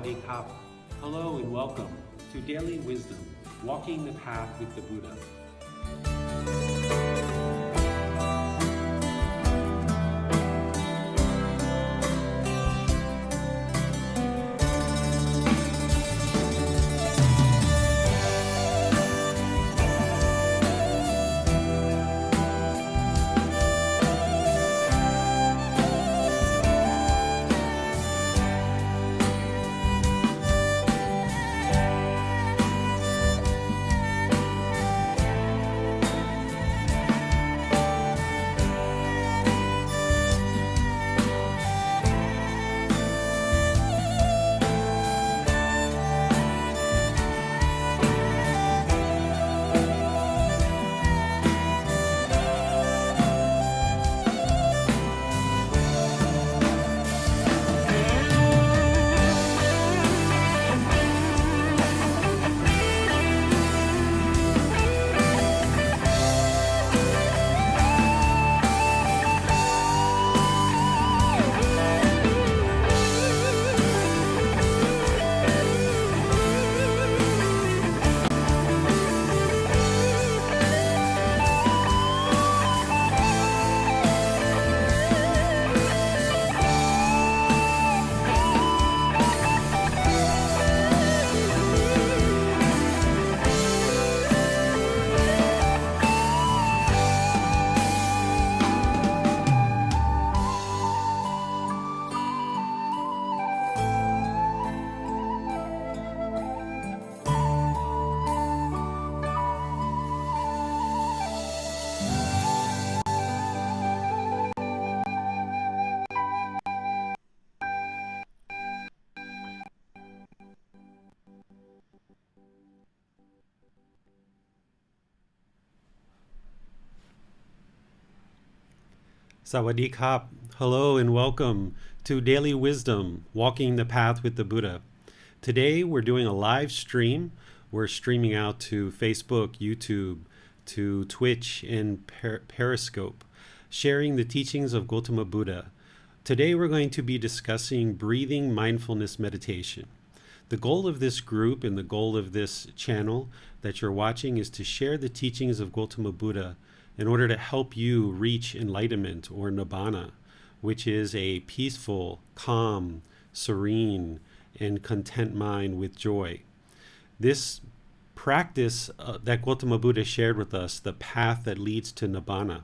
Sawadee-kap. Hello and welcome to Daily Wisdom, Walking the Path with the Buddha. Sawadee-kap. Hello and welcome to Daily Wisdom, Walking the Path with the Buddha. Today we're doing a live stream. We're streaming out to Facebook, YouTube, to Twitch, and Periscope, sharing the teachings of Gotama Buddha. Today we're going to be discussing breathing mindfulness meditation. The goal of this group and the goal of this channel that you're watching is to share the teachings of Gotama Buddha in order to help you reach enlightenment or Nibbana, which is a peaceful, calm, serene, and content mind with joy. This practice that Gotama Buddha shared with us, the path that leads to Nibbana,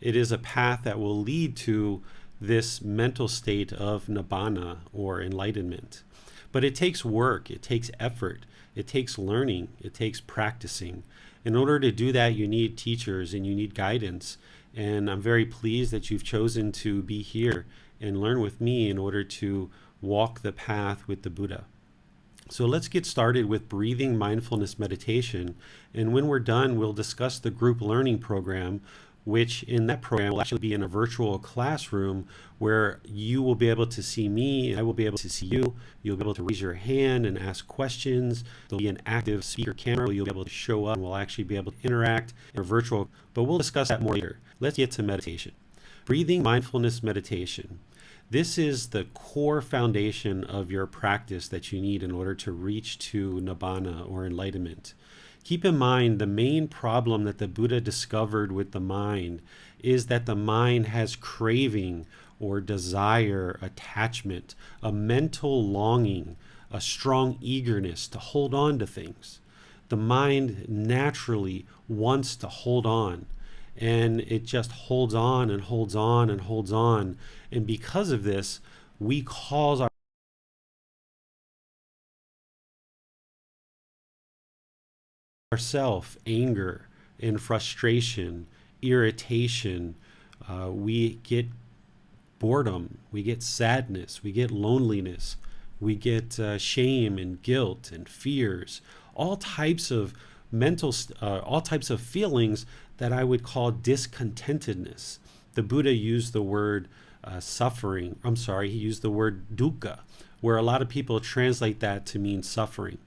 it is a path that will lead to this mental state of Nibbana or enlightenment. But it takes work, it takes effort, it takes learning, it takes practicing. In order to do that, you need teachers and you need guidance. And I'm very pleased that you've chosen to be here and learn with me in order to walk the path with the Buddha. So let's get started with breathing mindfulness meditation. And when we're done, we'll discuss the group learning program, which in that program will actually be in a virtual classroom where you will be able to see me and I will be able to see you. You'll be able to raise your hand and ask questions. There'll be an active speaker camera. You'll be able to show up and we'll actually be able to interact in a virtual, but we'll discuss that more later. Let's get to meditation. Breathing mindfulness meditation. This is the core foundation of your practice that you need in order to reach to Nibbana or enlightenment. Keep in mind, the main problem that the Buddha discovered with the mind is that the mind has craving or desire, attachment, a mental longing, a strong eagerness to hold on to things. The mind naturally wants to hold on, and it just holds on and holds on and holds on. And because of this, we cause ourself anger and frustration, irritation, we get boredom, we get sadness, we get loneliness, we get shame and guilt and fears, all types of all types of feelings that I would call discontentedness. The Buddha used the word suffering. He used the word dukkha, where a lot of people translate that to mean suffering.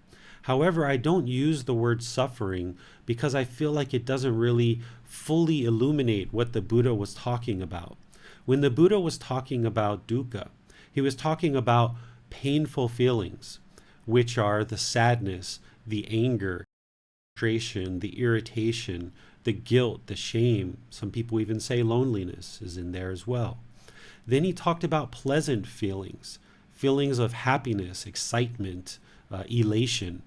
However, I don't use the word suffering because I feel like it doesn't really fully illuminate what the Buddha was talking about. When the Buddha was talking about dukkha, he was talking about painful feelings. which are the sadness, the anger, frustration, the irritation, the guilt, the shame. Some people even say loneliness is in there as well. Then he talked about pleasant feelings, feelings of happiness, excitement, elation.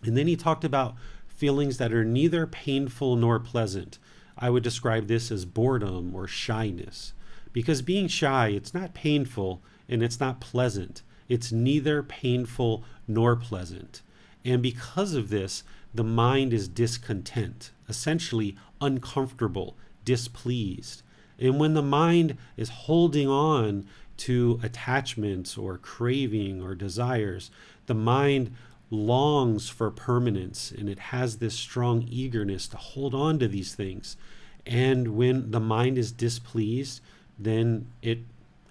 And then he talked about feelings that are neither painful nor pleasant. I would describe this as boredom or shyness. Because being shy, it's not painful and it's not pleasant. It's neither painful nor pleasant. And because of this, the mind is discontent, essentially uncomfortable, displeased. And when the mind is holding on to attachments or craving or desires, the mind longs for permanence, and it has this strong eagerness to hold on to these things. And when the mind is displeased, then it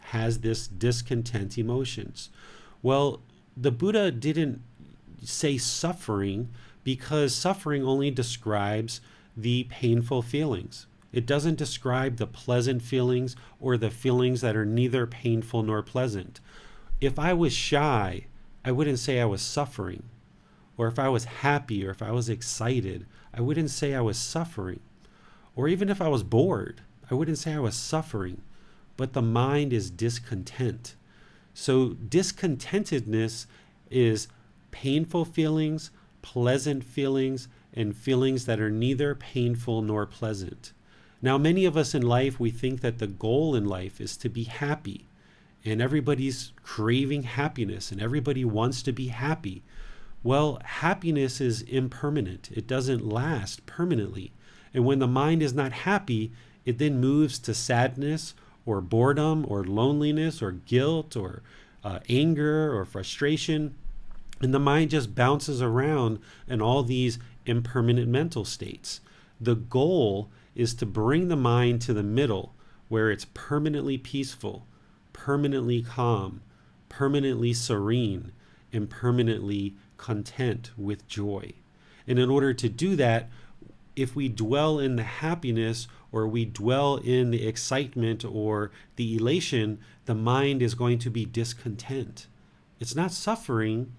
has this discontent emotions. Well, the Buddha didn't say suffering because suffering only describes the painful feelings. It doesn't describe the pleasant feelings or the feelings that are neither painful nor pleasant. If I was shy, I wouldn't say I was suffering. Or if I was happy or if I was excited, I wouldn't say I was suffering. Or even if I was bored, I wouldn't say I was suffering. But the mind is discontent. So discontentedness is painful feelings, pleasant feelings, and feelings that are neither painful nor pleasant. Now, many of us in life, we think that the goal in life is to be happy. And everybody's craving happiness and everybody wants to be happy. Well, happiness is impermanent. It doesn't last permanently. And when the mind is not happy, it then moves to sadness or boredom or loneliness or guilt or anger or frustration. And the mind just bounces around in all these impermanent mental states. The goal is to bring the mind to the middle where it's permanently peaceful, permanently calm, permanently serene, and permanently content with joy. And in order to do that, if we dwell in the happiness or we dwell in the excitement or the elation, the mind is going to be discontent. It's not suffering.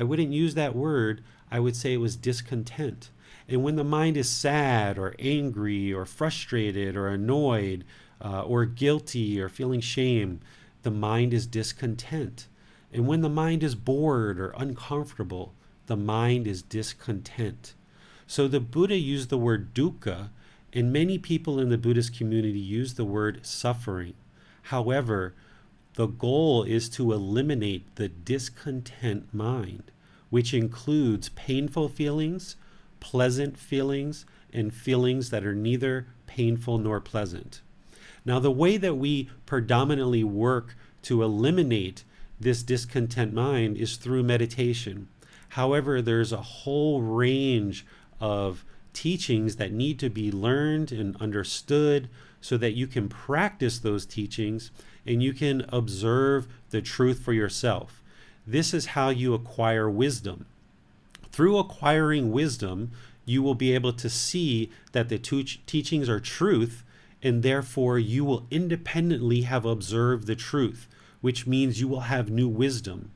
I wouldn't use that word. I would say it was discontent. And when the mind is sad or angry or frustrated or annoyed or guilty or feeling shame, the mind is discontent. And when the mind is bored or uncomfortable, the mind is discontent. So the Buddha used the word dukkha, and many people in the Buddhist community use the word suffering. However, the goal is to eliminate the discontent mind, which includes painful feelings, pleasant feelings, and feelings that are neither painful nor pleasant. Now, the way that we predominantly work to eliminate this discontent mind is through meditation. However, there's a whole range of teachings that need to be learned and understood so that you can practice those teachings and you can observe the truth for yourself. This is how you acquire wisdom. Through acquiring wisdom, you will be able to see that the teachings are truth, and therefore you will independently have observed the truth, which means you will have new wisdom.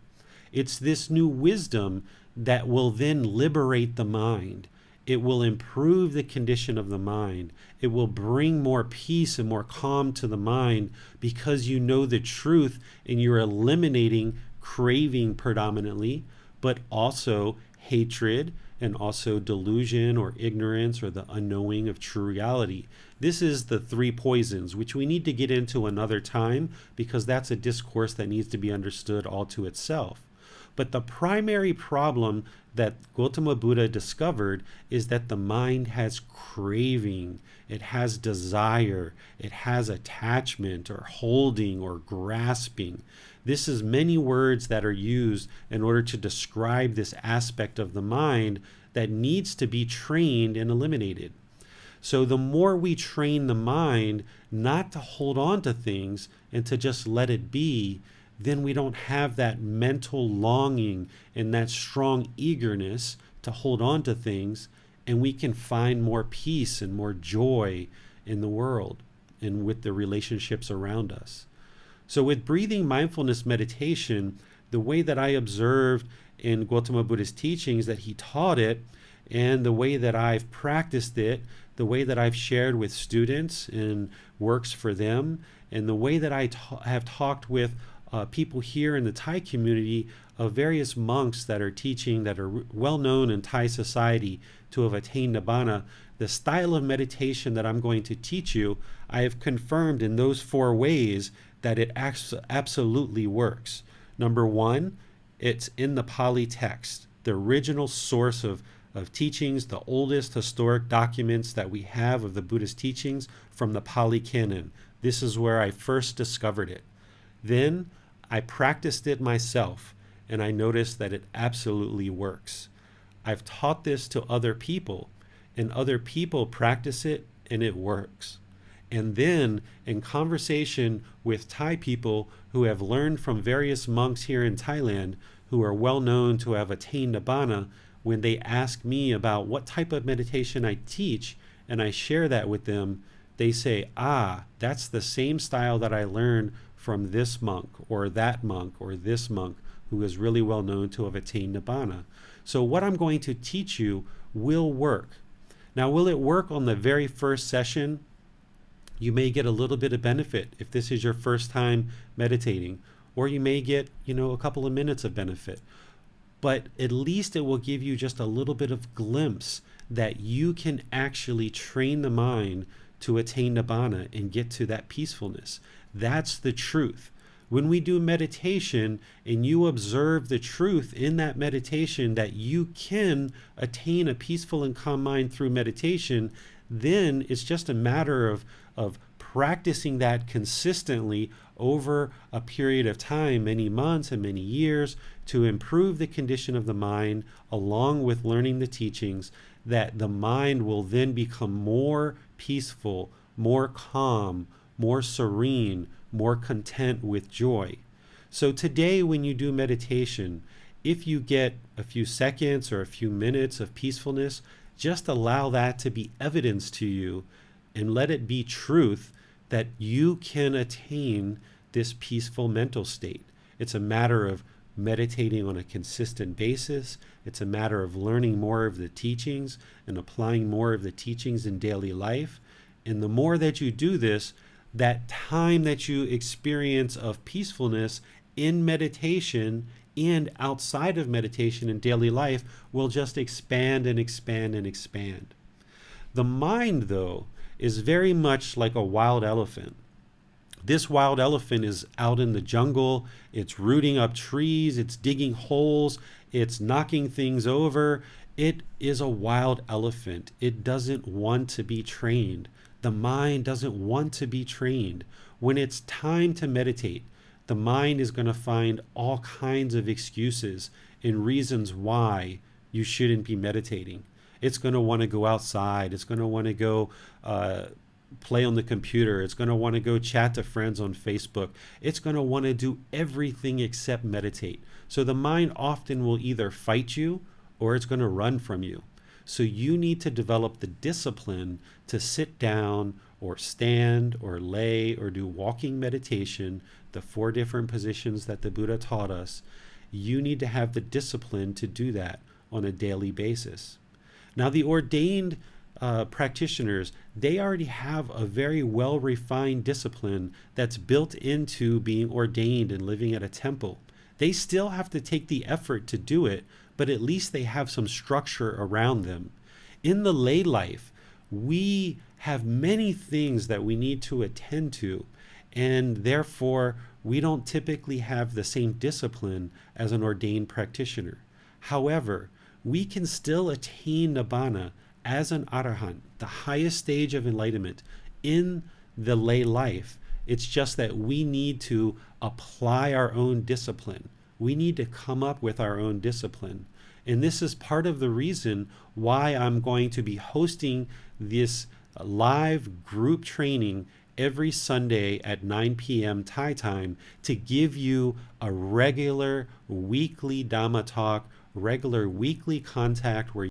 It's this new wisdom that will then liberate the mind. It will improve the condition of the mind. It will bring more peace and more calm to the mind because you know the truth and you're eliminating craving predominantly, but also hatred and also delusion or ignorance or the unknowing of true reality. This is the three poisons, which we need to get into another time because that's a discourse that needs to be understood all to itself. But the primary problem that Gotama Buddha discovered is that the mind has craving, it has desire, it has attachment or holding or grasping. This is many words that are used in order to describe this aspect of the mind that needs to be trained and eliminated. So the more we train the mind not to hold on to things and to just let it be, then we don't have that mental longing and that strong eagerness to hold on to things, and we can find more peace and more joy in the world and with the relationships around us. So with breathing mindfulness meditation, the way that I observed in Gotama Buddha's teachings that he taught it, and the way that I've practiced it, the way that I've shared with students and works for them, and the way that I have talked with people here in the Thai community of various monks that are teaching, that are well known in Thai society to have attained Nibbana. The style of meditation that I'm going to teach you, I have confirmed in those 4 ways that it absolutely works. Number 1, it's in the Pali text, the original source of teachings, the oldest historic documents that we have of the Buddhist teachings from the Pali Canon. This is where I first discovered it. Then I practiced it myself, and I noticed that it absolutely works. I've taught this to other people, and other people practice it, and it works. And then in conversation with Thai people who have learned from various monks here in Thailand who are well known to have attained Nibbana, when they ask me about what type of meditation I teach and I share that with them, they say, that's the same style that I learned from this monk or this monk who is really well known to have attained Nibbana. So what I'm going to teach you will work. Now, will it work on the very first session? You may get a little bit of benefit if this is your first time meditating, or you may get, a couple of minutes of benefit. But at least it will give you just a little bit of glimpse that you can actually train the mind to attain Nibbana and get to that peacefulness. That's the truth. When we do meditation and you observe the truth in that meditation that you can attain a peaceful and calm mind through meditation, then it's just a matter of practicing that consistently over a period of time, many months and many years, to improve the condition of the mind, along with learning the teachings, that the mind will then become more peaceful, more calm, more serene, more content with joy. So today when you do meditation, if you get a few seconds or a few minutes of peacefulness, just allow that to be evidence to you and let it be truth that you can attain this peaceful mental state. It's a matter of meditating on a consistent basis. It's a matter of learning more of the teachings and applying more of the teachings in daily life. And the more that you do this, that time that you experience of peacefulness in meditation and outside of meditation in daily life will just expand and expand and expand. The mind, though, is very much like a wild elephant. This wild elephant is out in the jungle, it's rooting up trees, it's digging holes, it's knocking things over. It is a wild elephant. It doesn't want to be trained. The mind doesn't want to be trained. When it's time to meditate, the mind is going to find all kinds of excuses and reasons why you shouldn't be meditating. It's going to want to go outside. It's going to want to go play on the computer. It's going to want to go chat to friends on Facebook. It's going to want to do everything except meditate. So the mind often will either fight you or it's going to run from you. So you need to develop the discipline to sit down or stand or lay or do walking meditation, the 4 different positions that the Buddha taught us. You need to have the discipline to do that on a daily basis. Now, the ordained practitioners, they already have a very well-refined discipline that's built into being ordained and living at a temple. They still have to take the effort to do it, but at least they have some structure around them. In the lay life, we have many things that we need to attend to, and therefore we don't typically have the same discipline as an ordained practitioner. However, we can still attain Nibbana as an arahant, the highest stage of enlightenment in the lay life. It's just that we need to apply our own discipline. We need to come up with our own discipline. And this is part of the reason why I'm going to be hosting this live group training every Sunday at 9 p.m. Thai time to give you a regular weekly Dhamma talk, regular weekly contact where you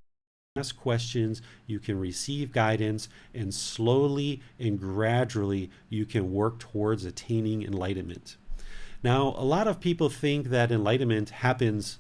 can ask questions, you can receive guidance, and slowly and gradually you can work towards attaining enlightenment. Now, a lot of people think that enlightenment happens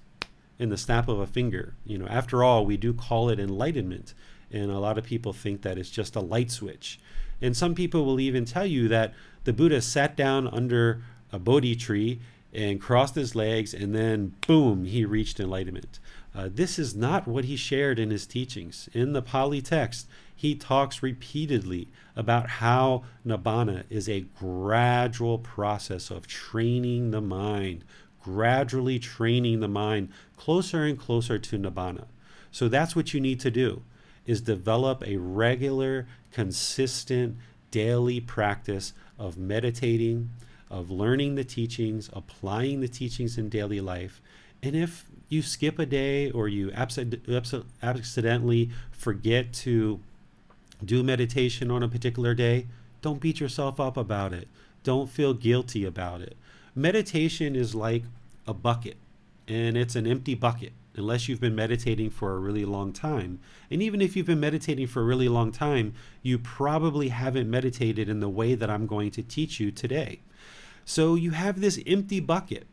in the snap of a finger. After all, we do call it enlightenment. And a lot of people think that it's just a light switch. And some people will even tell you that the Buddha sat down under a Bodhi tree and crossed his legs, and then boom, he reached enlightenment. This is not what he shared in his teachings. In the Pali text, he talks repeatedly about how Nibbana is a gradual process of training the mind, gradually training the mind closer and closer to Nibbana. So that's what you need to do, is develop a regular, consistent, daily practice of meditating, of learning the teachings, applying the teachings in daily life. And if you skip a day or you accidentally forget to do meditation on a particular day, don't beat yourself up about it. Don't feel guilty about it. Meditation is like a bucket, and it's an empty bucket unless you've been meditating for a really long time. And even if you've been meditating for a really long time, you probably haven't meditated in the way that I'm going to teach you today. So you have this empty bucket.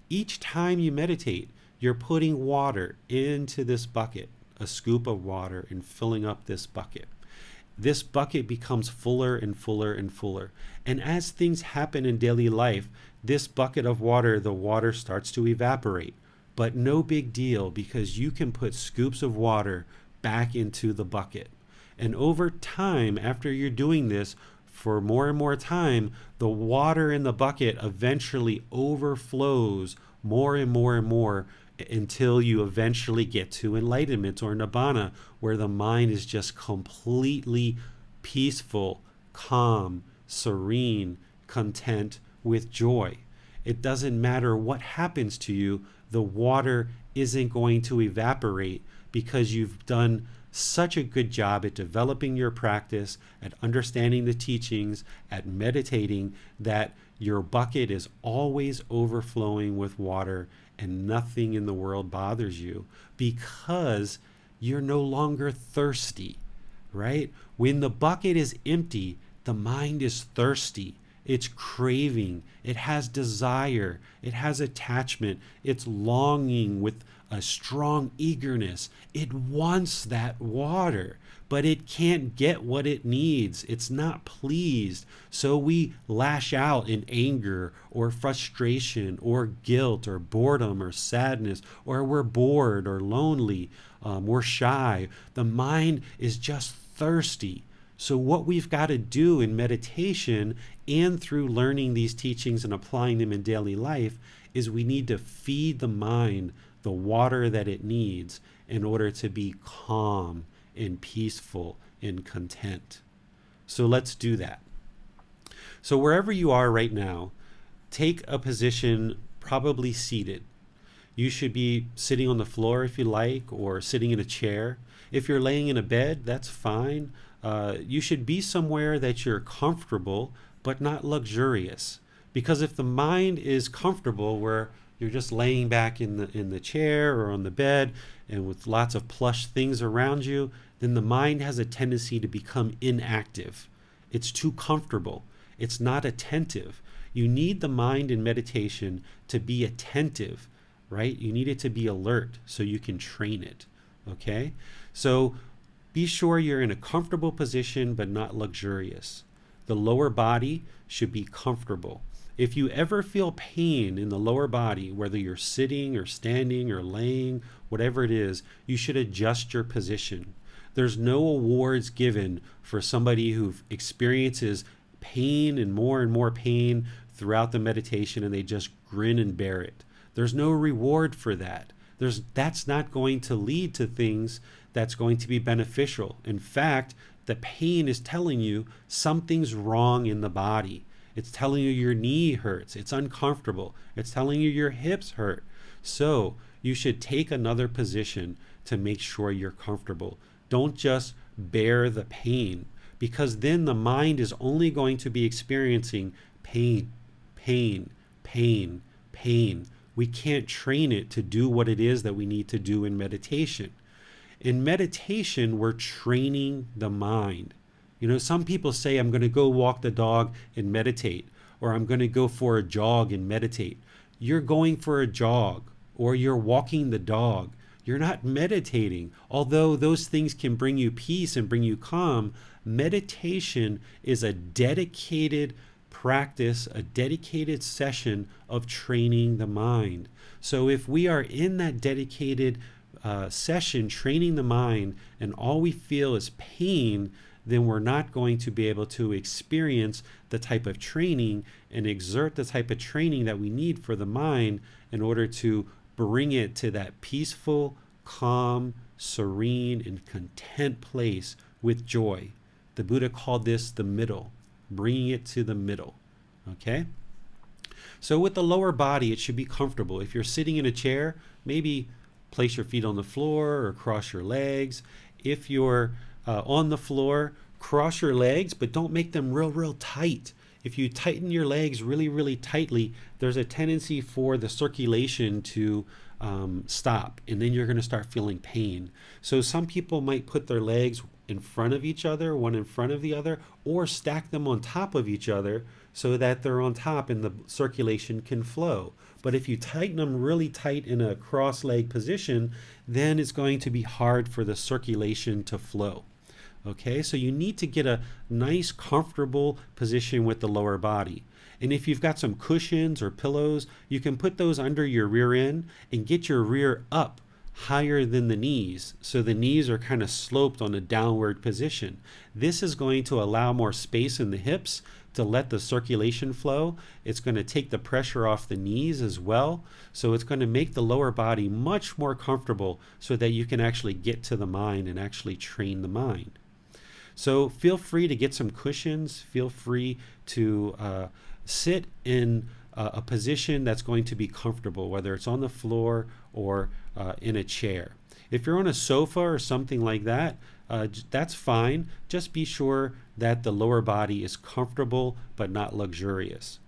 Each time you meditate, you're putting water into this bucket, a scoop of water, and filling up this bucket. This bucket becomes fuller and fuller and fuller. And as things happen in daily life, this bucket of water, the water starts to evaporate. But no big deal, because you can put scoops of water back into the bucket. And over time, after you're doing this for more and more time, the water in the bucket eventually overflows more and more and more until you eventually get to enlightenment or Nibbana, where the mind is just completely peaceful, calm, serene, content with joy. It doesn't matter what happens to you, the water isn't going to evaporate, because you've done such a good job at developing your practice, at understanding the teachings, at meditating, that your bucket is always overflowing with water and nothing in the world bothers you, because you're no longer thirsty, right? When the bucket is empty, the mind is thirsty. It's craving, it has desire, it has attachment, it's longing with a strong eagerness. It wants that water, but it can't get what it needs. It's not pleased. So we lash out in anger or frustration or guilt or boredom or sadness, or we're bored or lonely, we're shy. The mind is just thirsty. So what we've got to do in meditation and through learning these teachings and applying them in daily life is we need to feed the mind the water that it needs in order to be calm and peaceful and content. So let's do that. So wherever you are right now, take a position probably seated. You should be sitting on the floor if you like, or sitting in a chair. If you're laying in a bed, that's fine. You should be somewhere that you're comfortable, but not luxurious. Because if the mind is comfortable, where you're just laying back in the chair or on the bed and with lots of plush things around you, then the mind has a tendency to become inactive. It's too comfortable. It's not attentive. You need the mind in meditation to be attentive, right? You need it to be alert so you can train it, okay? So be sure you're in a comfortable position, but not luxurious. The lower body should be comfortable. If you ever feel pain in the lower body, whether you're sitting or standing or laying, whatever it is, you should adjust your position. There's no awards given for somebody who experiences pain and more pain throughout the meditation and they just grin and bear it. There's no reward for that. That's not going to lead to things that's going to be beneficial. In fact, the pain is telling you something's wrong in the body. It's telling you your knee hurts. It's uncomfortable. It's telling you your hips hurt. So you should take another position to make sure you're comfortable. Don't just bear the pain, because then the mind is only going to be experiencing pain, pain, pain, pain. We can't train it to do what it is that we need to do in meditation. In meditation, we're training the mind. You know, some people say, I'm going to go walk the dog and meditate, or I'm going to go for a jog and meditate. You're going for a jog. or you're walking the dog. You're not meditating. Although those things can bring you peace and bring you calm, meditation is a dedicated practice, a dedicated session of training the mind. So if we are in that dedicated session training the mind and all we feel is pain, then we're not going to be able to experience the type of training and exert the type of training that we need for the mind in order to bring it to that peaceful, calm, serene, and content place with joy. The Buddha called this the middle, bringing it to the middle. Okay? So with the lower body, it should be comfortable. If you're sitting in a chair, maybe place your feet on the floor or cross your legs. If you're on the floor, cross your legs, but don't make them real tight. If you tighten your legs really tightly, there's a tendency for the circulation to stop, and then you're going to start feeling pain. So some people might put their legs in front of each other, one in front of the other, or stack them on top of each other so that they're on top and the circulation can flow. But if you tighten them really tight in a cross-leg position, then it's going to be hard for the circulation to flow. Okay, so you need to get a nice, comfortable position with the lower body. And if you've got some cushions or pillows, you can put those under your rear end and get your rear up higher than the knees. So the knees are kind of sloped on a downward position. This is going to allow more space in the hips to let the circulation flow. It's going to take the pressure off the knees as well. So it's going to make the lower body much more comfortable so that you can actually get to the mind and actually train the mind. So feel free to get some cushions. Feel free to sit in a position that's going to be comfortable, whether it's on the floor or in a chair. If you're on a sofa or something like that, that's fine. Just be sure that the lower body is comfortable but not luxurious.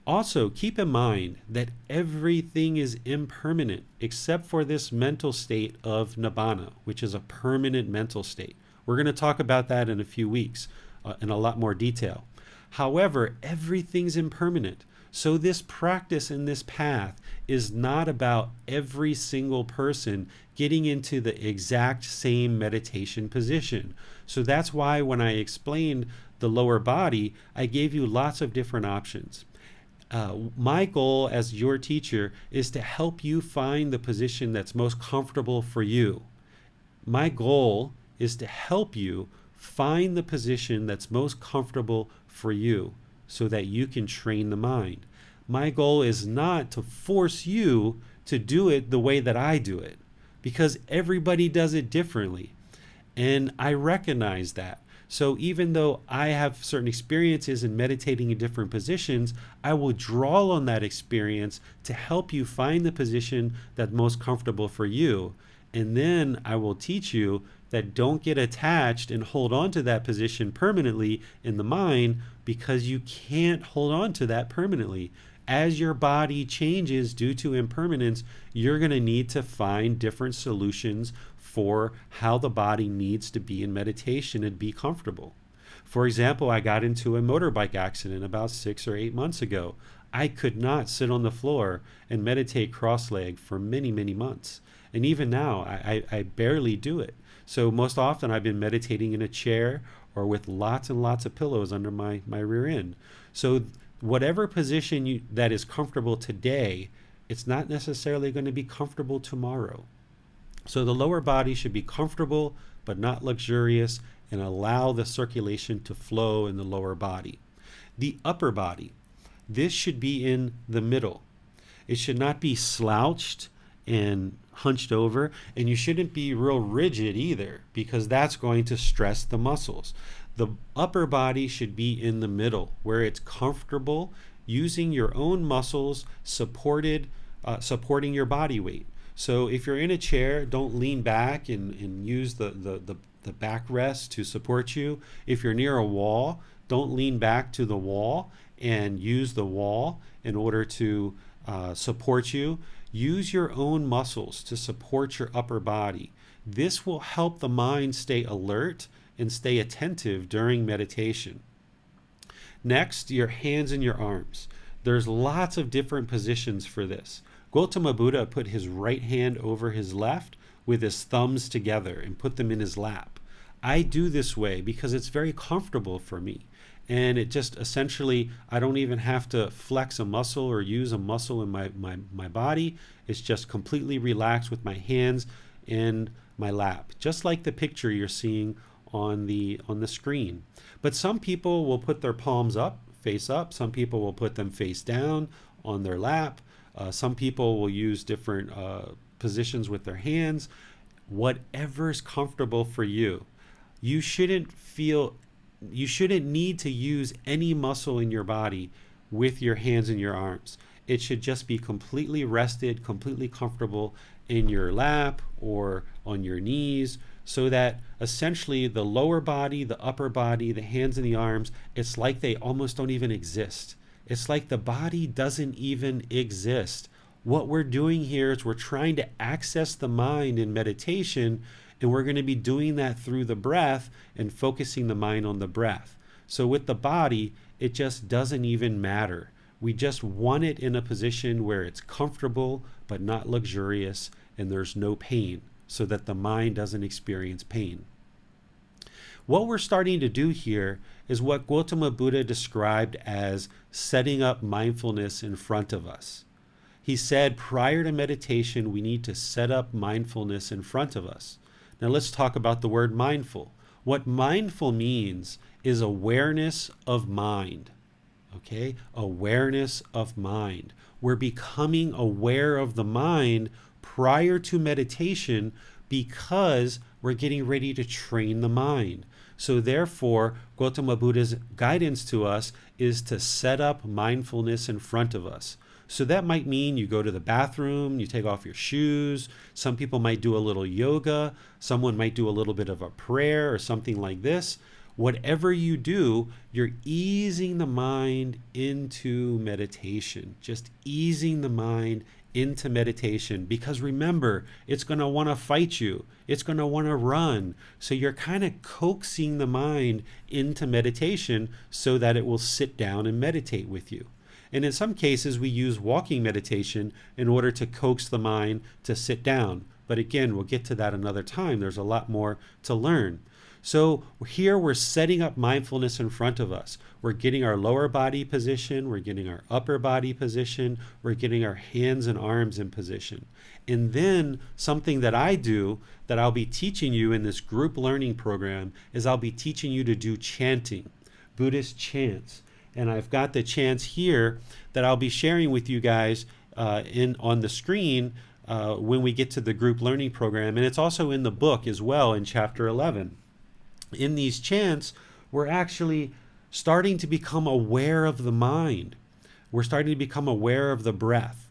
Also, keep in mind that everything is impermanent except for this mental state of Nibbana, which is a permanent mental state. We're going to talk about that in a few weeks in a lot more detail. However, everything's impermanent. So this practice and this path is not about every single person getting into the exact same meditation position. So that's why when I explained the lower body, I gave you lots of different options. My goal as your teacher is to help you find the position that's most comfortable for you. My goal is to help you find the position that's most comfortable for you so that you can train the mind. My goal is not to force you to do it the way that I do it, because everybody does it differently. And I recognize that. So even though I have certain experiences in meditating in different positions, I will draw on that experience to help you find the position that's most comfortable for you. And then I will teach you that don't get attached and hold on to that position permanently in the mind, because you can't hold on to that permanently. As your body changes due to impermanence, you're going to need to find different solutions for how the body needs to be in meditation and be comfortable. For example, I got into a motorbike accident about 6 or 8 months ago. I could not sit on the floor and meditate cross-legged for many months. And even now, I barely do it. So most often I've been meditating in a chair or with lots and lots of pillows under my rear end. So whatever position that is comfortable today, it's not necessarily going to be comfortable tomorrow. So the lower body should be comfortable but not luxurious, and allow the circulation to flow in the lower body. The upper body, this should be in the middle. It should not be slouched and hunched over, and you shouldn't be real rigid either, because that's going to stress the muscles. The upper body should be in the middle, where it's comfortable, using your own muscles, supporting your body weight. So if you're in a chair, don't lean back and use the backrest to support you. If you're near a wall, don't lean back to the wall and use the wall in order to support you. Use your own muscles to support your upper body. This will help the mind stay alert and stay attentive during meditation. Next, your hands and your arms. There's lots of different positions for this. Gotama Buddha put his right hand over his left with his thumbs together and put them in his lap. I do this way because it's very comfortable for me. And it just essentially, I don't even have to flex a muscle or use a muscle in my body. It's just completely relaxed with my hands in my lap, just like the picture you're seeing on the screen. But some people will put their palms up, face up. Some people will put them face down on their lap. Some people will use different positions with their hands. Whatever's comfortable for you. You shouldn't need to use any muscle in your body with your hands and your arms. It should just be completely rested, completely comfortable in your lap or on your knees, so that essentially the lower body, the upper body, the hands and the arms, it's like they almost don't even exist. It's like the body doesn't even exist. What we're doing here is we're trying to access the mind in meditation, and we're going to be doing that through the breath and focusing the mind on the breath. So with the body, it just doesn't even matter. We just want it in a position where it's comfortable but not luxurious, and there's no pain, so that the mind doesn't experience pain. What we're starting to do here is what Gotama Buddha described as setting up mindfulness in front of us. He said prior to meditation, we need to set up mindfulness in front of us. Now let's talk about the word mindful. What mindful means is awareness of mind. Okay? Awareness of mind. We're becoming aware of the mind prior to meditation because we're getting ready to train the mind. So therefore, Gotama Buddha's guidance to us is to set up mindfulness in front of us. So that might mean you go to the bathroom, you take off your shoes. Some people might do a little yoga. Someone might do a little bit of a prayer or something like this. Whatever you do, you're easing the mind into meditation, just easing the mind into meditation, because remember, it's going to want to fight you. It's going to want to run. So you're kind of coaxing the mind into meditation so that it will sit down and meditate with you. And in some cases, we use walking meditation in order to coax the mind to sit down. But again, we'll get to that another time. There's a lot more to learn. So here we're setting up mindfulness in front of us. We're getting our lower body position. We're getting our upper body position. We're getting our hands and arms in position. And then something that I do that I'll be teaching you in this group learning program is I'll be teaching you to do chanting, Buddhist chants. And I've got the chants here that I'll be sharing with you guys on the screen when we get to the group learning program. And it's also in the book as well in chapter 11. In these chants, we're actually starting to become aware of the mind. We're starting to become aware of the breath.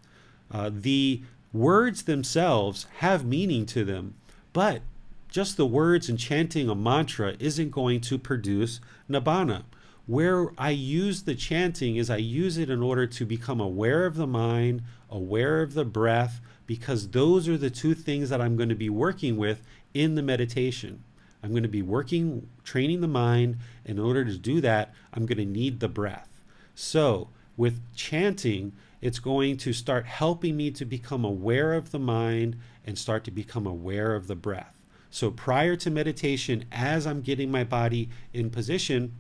The words themselves have meaning to them, but just the words and chanting a mantra isn't going to produce Nibbana. Where I use the chanting is I use it in order to become aware of the mind, aware of the breath, because those are the two things that I'm going to be working with in the meditation. I'm going to be training the mind. In order to do that, I'm going to need the breath. So with chanting, it's going to start helping me to become aware of the mind and start to become aware of the breath. So prior to meditation, as I'm getting my body in position,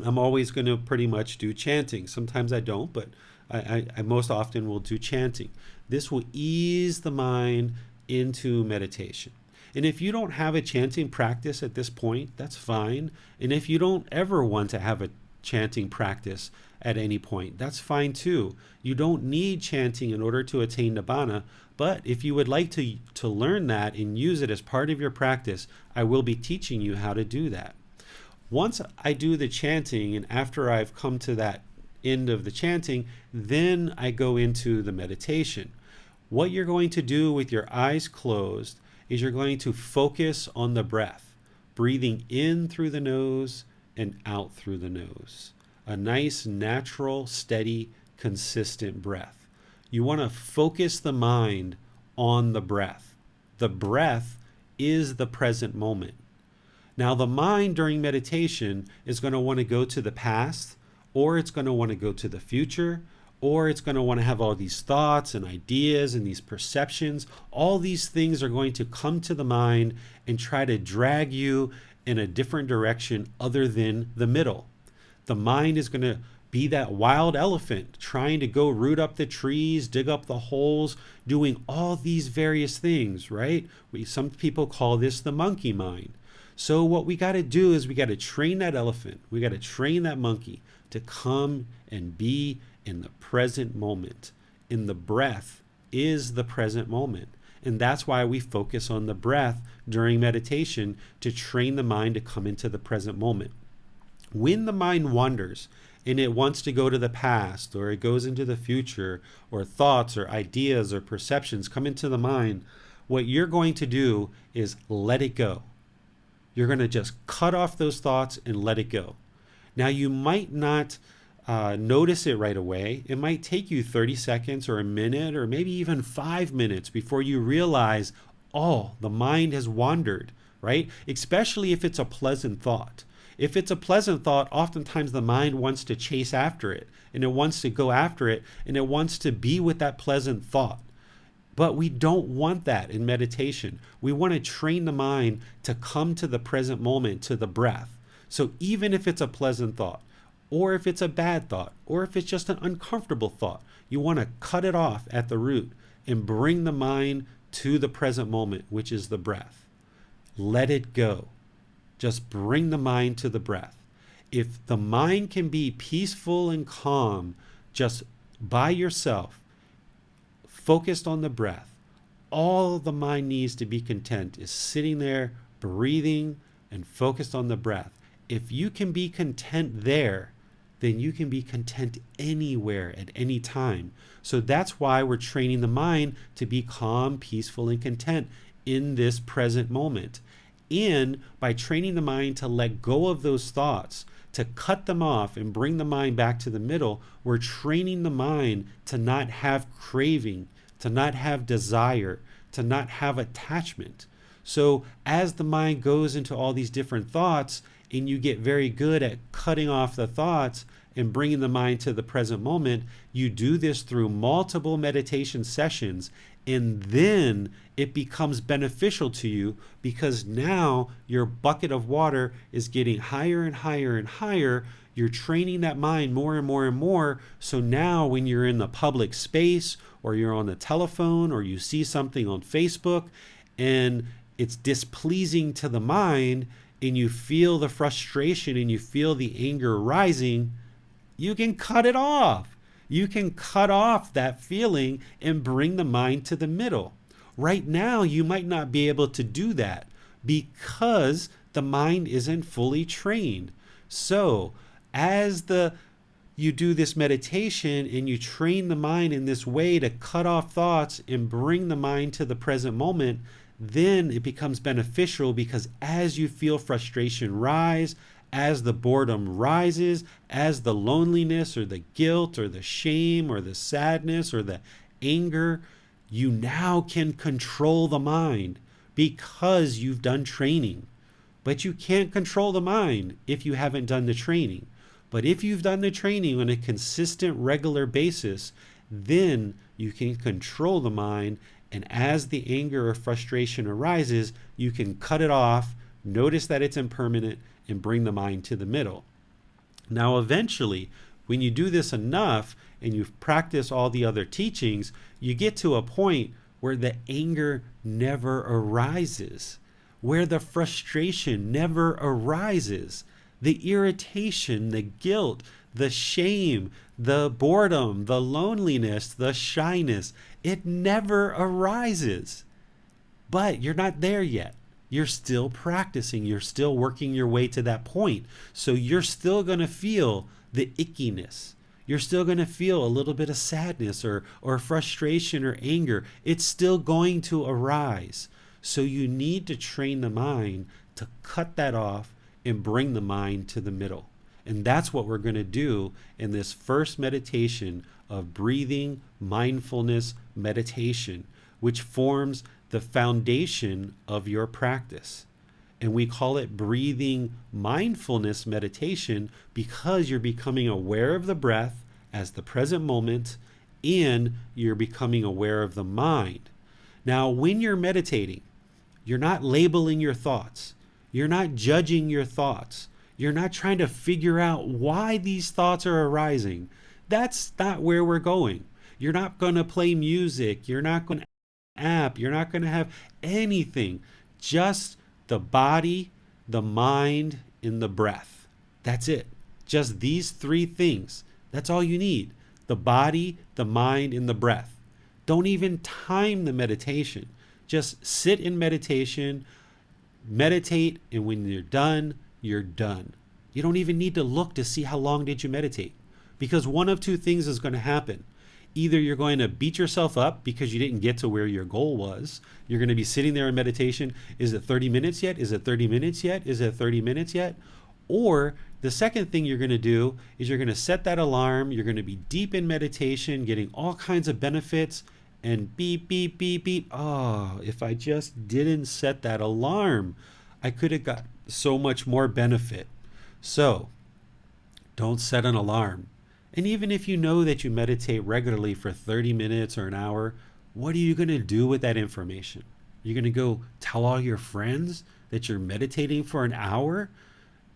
I'm always going to pretty much do chanting. Sometimes I don't, but I most often will do chanting. This will ease the mind into meditation. And if you don't have a chanting practice at this point, that's fine. And if you don't ever want to have a chanting practice at any point, that's fine too. You don't need chanting in order to attain Nibbana. But if you would like to learn that and use it as part of your practice, I will be teaching you how to do that. Once I do the chanting, and after I've come to that end of the chanting, then I go into the meditation. What you're going to do with your eyes closed is you're going to focus on the breath, breathing in through the nose and out through the nose. A nice, natural, steady, consistent breath. You want to focus the mind on the breath. The breath is the present moment. Now, the mind during meditation is going to want to go to the past, or it's going to want to go to the future, or it's going to want to have all these thoughts and ideas and these perceptions. All these things are going to come to the mind and try to drag you in a different direction other than the middle. The mind is going to be that wild elephant trying to go root up the trees, dig up the holes, doing all these various things, right? Some people call this the monkey mind. So what we got to do is we got to train that elephant. We got to train that monkey to come and be in the present moment. In the breath is the present moment. And that's why we focus on the breath during meditation, to train the mind to come into the present moment. When the mind wanders and it wants to go to the past, or it goes into the future, or thoughts or ideas or perceptions come into the mind, what you're going to do is let it go. You're going to just cut off those thoughts and let it go. Now, you might not notice it right away. It might take you 30 seconds or a minute or maybe even 5 minutes before you realize, oh, the mind has wandered, right? Especially if it's a pleasant thought. If it's a pleasant thought, oftentimes the mind wants to chase after it, and it wants to go after it, and it wants to be with that pleasant thought. But we don't want that in meditation. We want to train the mind to come to the present moment, to the breath. So even if it's a pleasant thought, or if it's a bad thought, or if it's just an uncomfortable thought, you want to cut it off at the root and bring the mind to the present moment, which is the breath. Let it go. Just bring the mind to the breath. If the mind can be peaceful and calm just by yourself, focused on the breath, all the mind needs to be content is sitting there, breathing, and focused on the breath. If you can be content there, then you can be content anywhere at any time. So that's why we're training the mind to be calm, peaceful, and content in this present moment. And by training the mind to let go of those thoughts, to cut them off and bring the mind back to the middle, we're training the mind to not have craving, to not have desire, to not have attachment. So as the mind goes into all these different thoughts, and you get very good at cutting off the thoughts and bringing the mind to the present moment, you do this through multiple meditation sessions, and then it becomes beneficial to you, because now your bucket of water is getting higher and higher and higher. You're training that mind more and more and more. So now when you're in the public space, or you're on the telephone, or you see something on Facebook and it's displeasing to the mind, and you feel the frustration and you feel the anger rising, you can cut it off. You can cut off that feeling and bring the mind to the middle. Right now, you might not be able to do that because the mind isn't fully trained. So as you do this meditation and you train the mind in this way to cut off thoughts and bring the mind to the present moment, then it becomes beneficial, because as you feel frustration rise, as the boredom rises, as the loneliness or the guilt or the shame or the sadness or the anger, you now can control the mind because you've done training. But you can't control the mind if you haven't done the training. But if you've done the training on a consistent, regular basis, then you can control the mind. And as the anger or frustration arises, you can cut it off, notice that it's impermanent, and bring the mind to the middle. Now, eventually, when you do this enough and you've practiced all the other teachings, you get to a point where the anger never arises, where the frustration never arises, the irritation, the guilt, the shame, the boredom, the loneliness, the shyness, it never arises. But you're not there yet. You're still practicing. You're still working your way to that point. So you're still going to feel the ickiness. You're still going to feel a little bit of sadness or frustration or anger. It's still going to arise. So you need to train the mind to cut that off and bring the mind to the middle. And that's what we're going to do in this first meditation of breathing mindfulness meditation, which forms the foundation of your practice. And we call it breathing mindfulness meditation because you're becoming aware of the breath as the present moment, and you're becoming aware of the mind. Now, when you're meditating, you're not labeling your thoughts. You're not judging your thoughts. You're not trying to figure out why these thoughts are arising. That's not where we're going. You're not going to play music. You're not going to app. You're not going to have anything. Just the body, the mind, and the breath. That's it. Just these three things. That's all you need. The body, the mind, and the breath. Don't even time the meditation. Just sit in meditation, meditate, and when you're done, you're done. You don't even need to look to see how long did you meditate, because one of two things is going to happen. Either you're going to beat yourself up because you didn't get to where your goal was. You're going to be sitting there in meditation. Is it 30 minutes yet? Is it 30 minutes yet? Is it 30 minutes yet? Or the second thing you're going to do is you're going to set that alarm. You're going to be deep in meditation, getting all kinds of benefits, and beep, beep, beep, beep. Oh, if I just didn't set that alarm, I could have got so much more benefit. So don't set an alarm. And even if you know that you meditate regularly for 30 minutes or an hour, what are you going to do with that information? You're going to go tell all your friends that you're meditating for an hour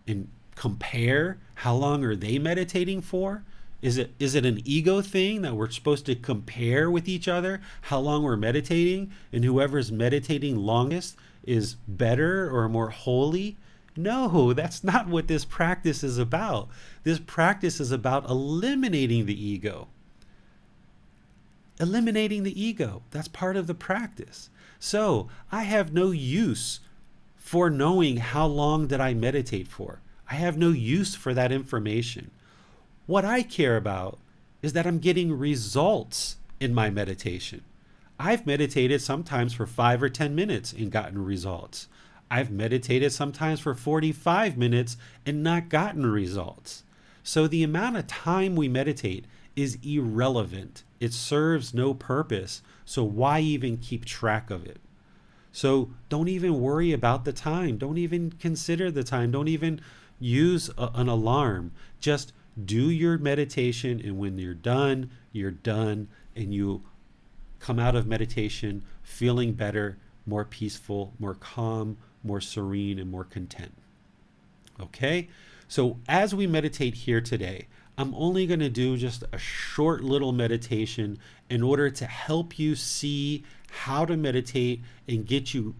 and compare how long are they meditating for? Is it an ego thing that we're supposed to compare with each other how long we're meditating, and whoever's meditating longest is better or more holy? No, that's not what this practice is about. This practice is about eliminating the ego. Eliminating the ego. That's part of the practice. So I have no use for knowing how long did I meditate for. I have no use for that information. What I care about is that I'm getting results in my meditation. I've meditated sometimes for 5 or 10 minutes and gotten results. I've meditated sometimes for 45 minutes and not gotten results. So the amount of time we meditate is irrelevant. It serves no purpose. So why even keep track of it? So don't even worry about the time. Don't even consider the time. Don't even use an alarm. Just do your meditation, and when you're done, and you come out of meditation feeling better, more peaceful, more calm, more serene, and more content. Okay? So as we meditate here today, I'm only going to do just a short little meditation in order to help you see how to meditate and get you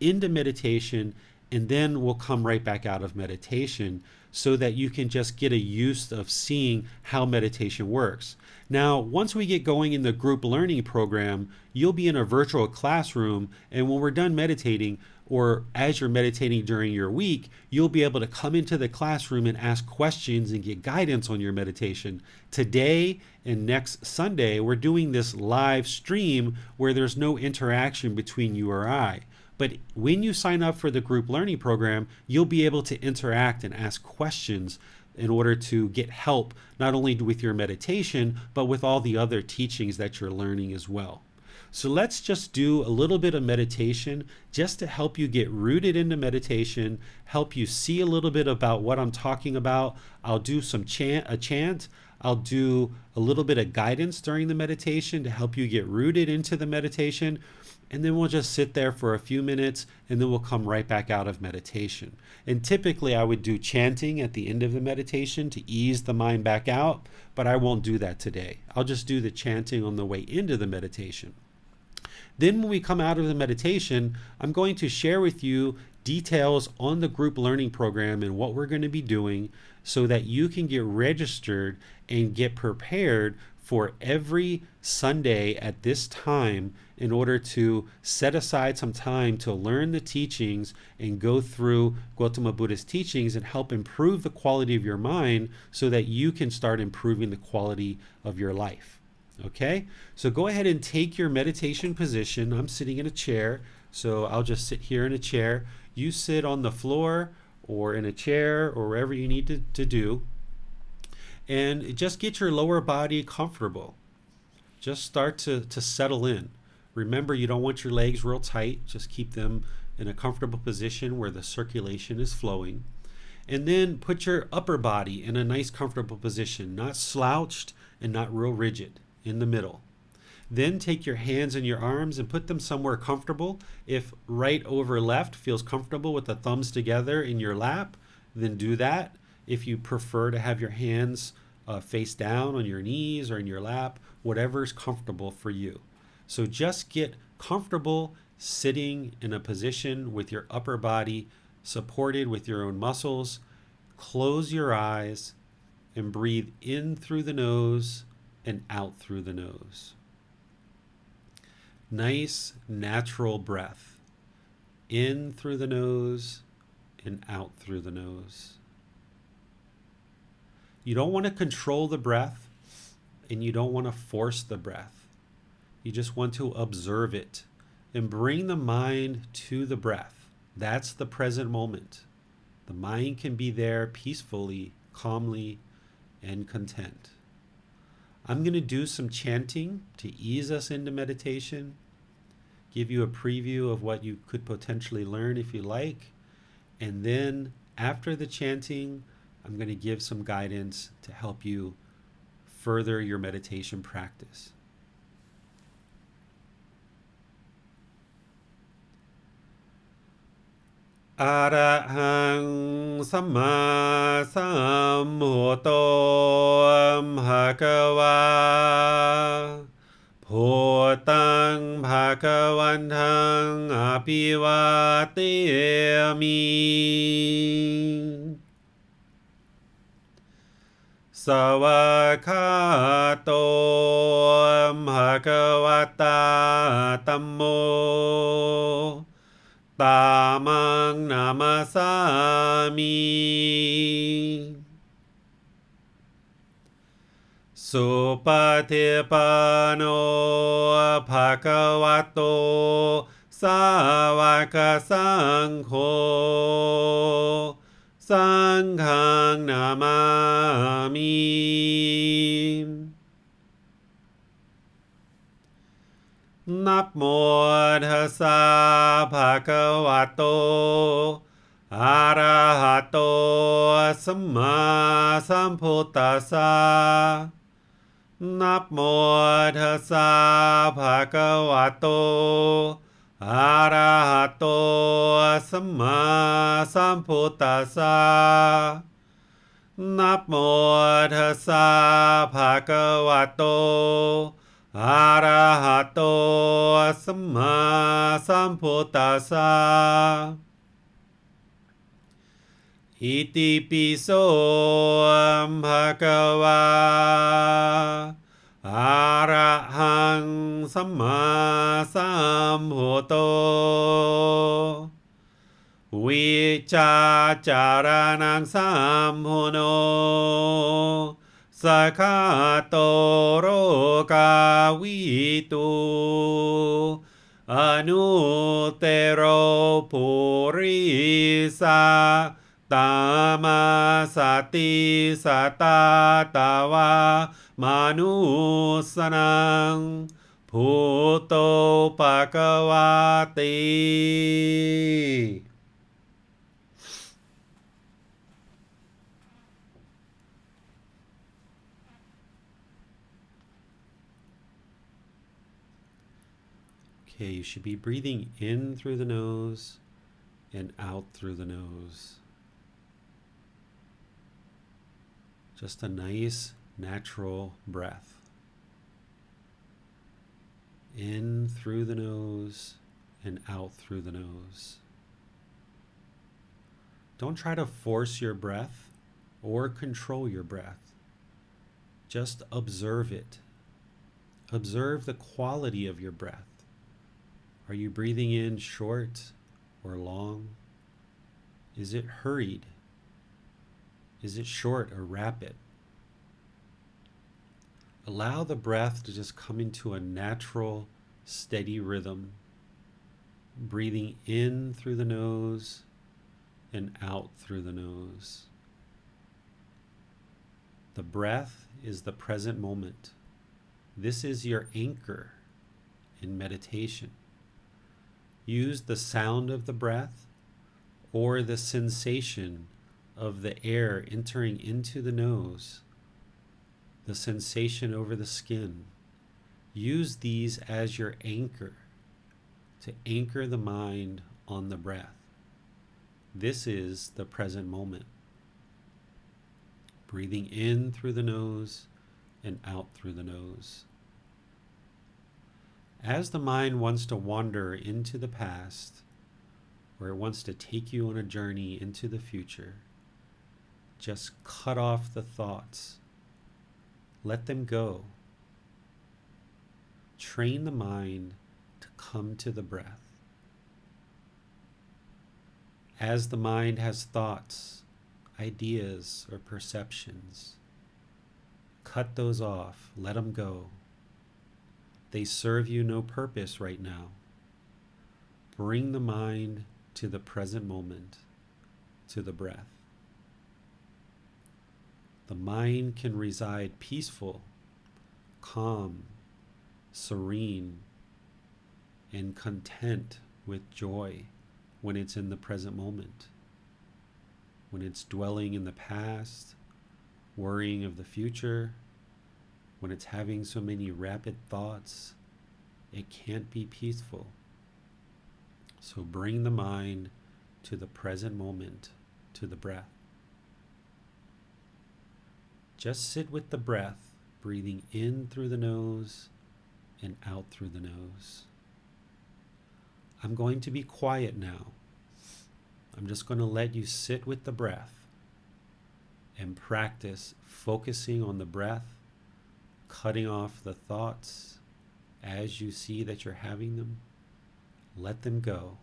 into meditation, and then we'll come right back out of meditation so that you can just get a use of seeing how meditation works. Now, once we get going in the group learning program, you'll be in a virtual classroom, and when we're done meditating, or as you're meditating during your week, you'll be able to come into the classroom and ask questions and get guidance on your meditation. Today and next Sunday, we're doing this live stream where there's no interaction between you or I. But when you sign up for the group learning program, you'll be able to interact and ask questions in order to get help, not only with your meditation, but with all the other teachings that you're learning as well. So let's just do a little bit of meditation just to help you get rooted into meditation, help you see a little bit about what I'm talking about. I'll do a chant. I'll do a little bit of guidance during the meditation to help you get rooted into the meditation. And then we'll just sit there for a few minutes, and then we'll come right back out of meditation. And typically I would do chanting at the end of the meditation to ease the mind back out, but I won't do that today. I'll just do the chanting on the way into the meditation. Then when we come out of the meditation, I'm going to share with you details on the group learning program and what we're going to be doing so that you can get registered and get prepared for every Sunday at this time in order to set aside some time to learn the teachings and go through Gotama Buddha's teachings and help improve the quality of your mind so that you can start improving the quality of your life. Okay, so go ahead and take your meditation position. I'm sitting in a chair, so I'll just sit here in a chair. You sit on the floor or in a chair or wherever you need to do. And just get your lower body comfortable. Just start to settle in. Remember, you don't want your legs real tight. Just keep them in a comfortable position where the circulation is flowing. And then put your upper body in a nice comfortable position, not slouched and not real rigid, in the middle. Then take your hands and your arms and put them somewhere comfortable. If right over left feels comfortable with the thumbs together in your lap, then do that. If you prefer to have your hands face down on your knees or in your lap, whatever is comfortable for you. So just get comfortable sitting in a position with your upper body supported with your own muscles. Close your eyes and breathe in through the nose and out through the nose. Nice, natural breath. In through the nose and out through the nose. You don't want to control the breath, and you don't want to force the breath. You just want to observe it and bring the mind to the breath. That's the present moment. The mind can be there peacefully, calmly, and content. I'm going to do some chanting to ease us into meditation, give you a preview of what you could potentially learn if you like, and then after the chanting, I'm going to give some guidance to help you further your meditation practice. Arahang Samma Sambuddho Bhagava Bhutang Bhagavantang Abhivateyami Savakato Bhagavata Tammo Tamang Namasami Supatipano Bhagavato Savaka Sangho Sanghang Namami Namo tassa bhagavato arahato samma sambuddhassa. Namo tassa bhagavato arahato samma sambuddhassa. Namo tassa bhagavato arahato samma sambuddhassa. Iti piso bhagava arahang samma sambuddho vicacaranang sampuno Sakato roka vitu anutero purisa tamasati satatawa manusanang bhuto bhagavati. Okay, you should be breathing in through the nose and out through the nose. Just a nice, natural breath. In through the nose and out through the nose. Don't try to force your breath or control your breath. Just observe it. Observe the quality of your breath. Are you breathing in short or long? Is it hurried? Is it short or rapid? Allow the breath to just come into a natural, steady rhythm, breathing in through the nose and out through the nose. The breath is the present moment. This is your anchor in meditation. Use the sound of the breath or the sensation of the air entering into the nose the sensation over the skin. Use these as your anchor to anchor the mind on the breath. This is the present moment. Breathing in through the nose and out through the nose. As the mind wants to wander into the past, or it wants to take you on a journey into the future, just cut off the thoughts. Let them go. Train the mind to come to the breath. As the mind has thoughts, ideas, or perceptions, cut those off. Let them go. They serve you no purpose right now. Bring the mind to the present moment, to the breath. The mind can reside peaceful, calm, serene, and content with joy when it's in the present moment. When it's dwelling in the past, worrying of the future, when it's having so many rapid thoughts, it can't be peaceful. So bring the mind to the present moment, to the breath. Just sit with the breath, breathing in through the nose and out through the nose. I'm going to be quiet now. I'm just going to let you sit with the breath and practice focusing on the breath, cutting off the thoughts as you see that you're having them. Let them go.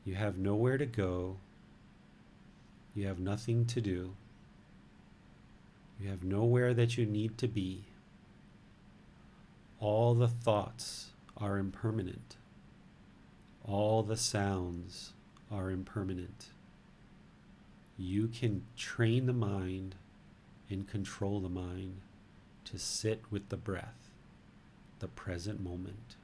You have nowhere to go. You have nothing to do. You have nowhere that you need to be. All the thoughts are impermanent. All the sounds are impermanent. You can train the mind and control the mind to sit with the breath, the present moment.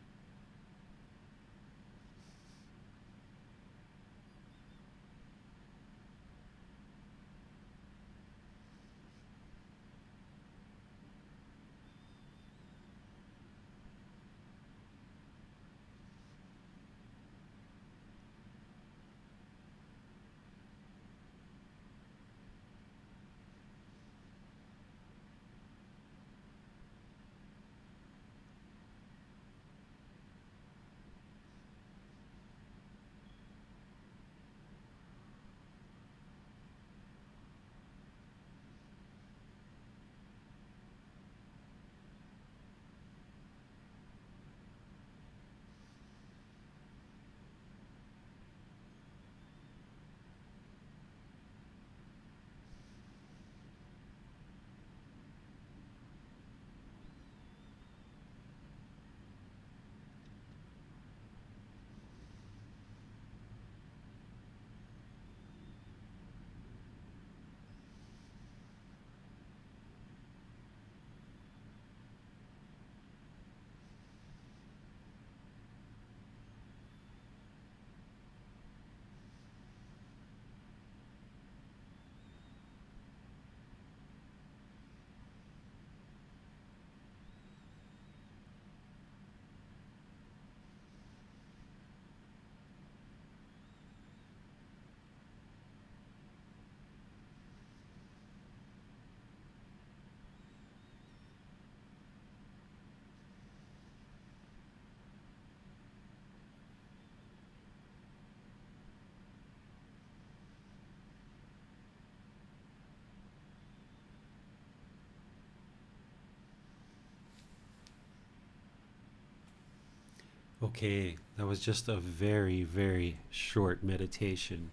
Okay, that was just a very, very short meditation,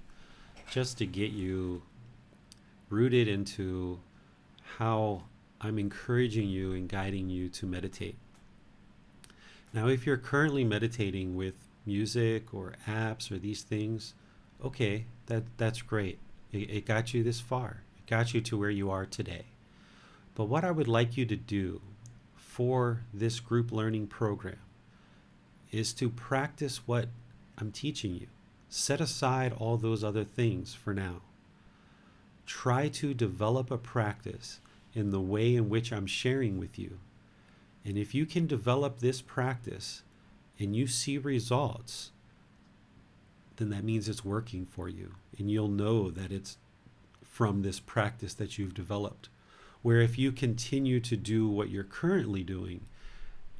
just to get you rooted into how I'm encouraging you and guiding you to meditate. Now, if you're currently meditating with music or apps or these things, okay, that's great. It got you this far. It got you to where you are today. But what I would like you to do for this group learning program is to practice what I'm teaching you. Set aside all those other things for now. try to develop a practice in the way in which I'm sharing with you. And if you can develop this practice and you see results, then that means it's working for you. And you'll know that it's from this practice that you've developed. Where if you continue to do what you're currently doing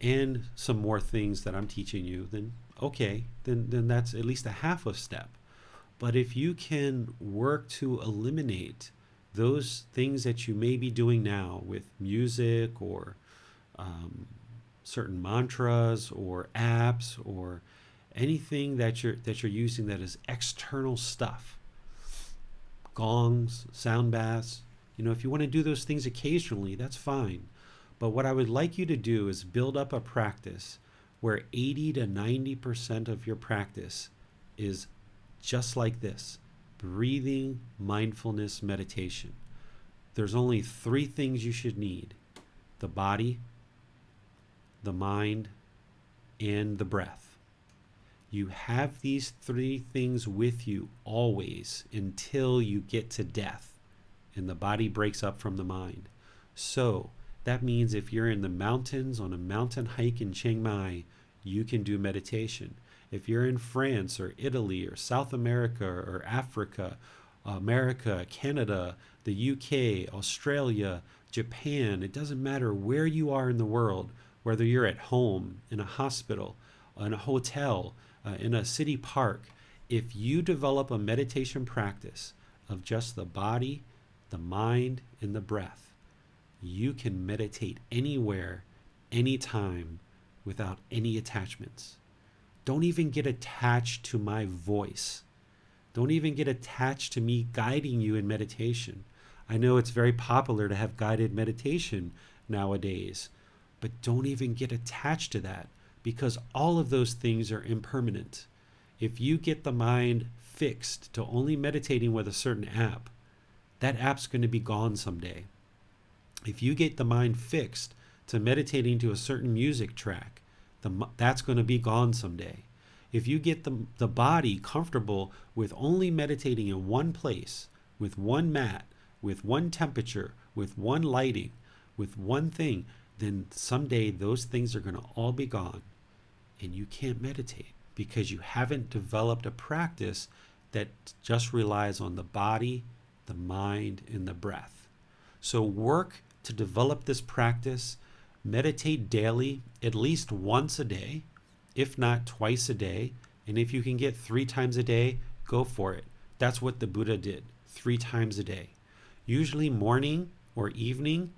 and some more things that I'm teaching you, then okay, then that's at least a half a step. But if you can work to eliminate those things that you may be doing now with music or certain mantras or apps or anything that you're using that is external stuff, gongs, sound baths, if you want to do those things occasionally, that's fine. But what I would like you to do is build up a practice where 80 to 90% of your practice is just like this: breathing, mindfulness, meditation. There's only 3 things you should need: the body, the mind, and the breath. You have these 3 things with you always until you get to death and the body breaks up from the mind. So that means if you're in the mountains on a mountain hike in Chiang Mai, you can do meditation. If you're in France or Italy or South America or Africa, America, Canada, the UK, Australia, Japan, it doesn't matter where you are in the world, whether you're at home, in a hospital, in a hotel, in a city park, if you develop a meditation practice of just the body, the mind, and the breath, you can meditate anywhere, anytime, without any attachments. Don't even get attached to my voice. Don't even get attached to me guiding you in meditation. I know it's very popular to have guided meditation nowadays, but don't even get attached to that, because all of those things are impermanent. If you get the mind fixed to only meditating with a certain app, that app's going to be gone someday. If you get the mind fixed to meditating to a certain music track, that's going to be gone someday. If you get the body comfortable with only meditating in one place, with one mat, with one temperature, with one lighting, with one thing, then someday those things are going to all be gone and you can't meditate because you haven't developed a practice that just relies on the body, the mind, and the breath. So work to develop this practice. Meditate daily, at least once a day, if not twice a day. And if you can get 3 times a day, go for it. That's what the Buddha did, 3 times a day. Usually morning or evening,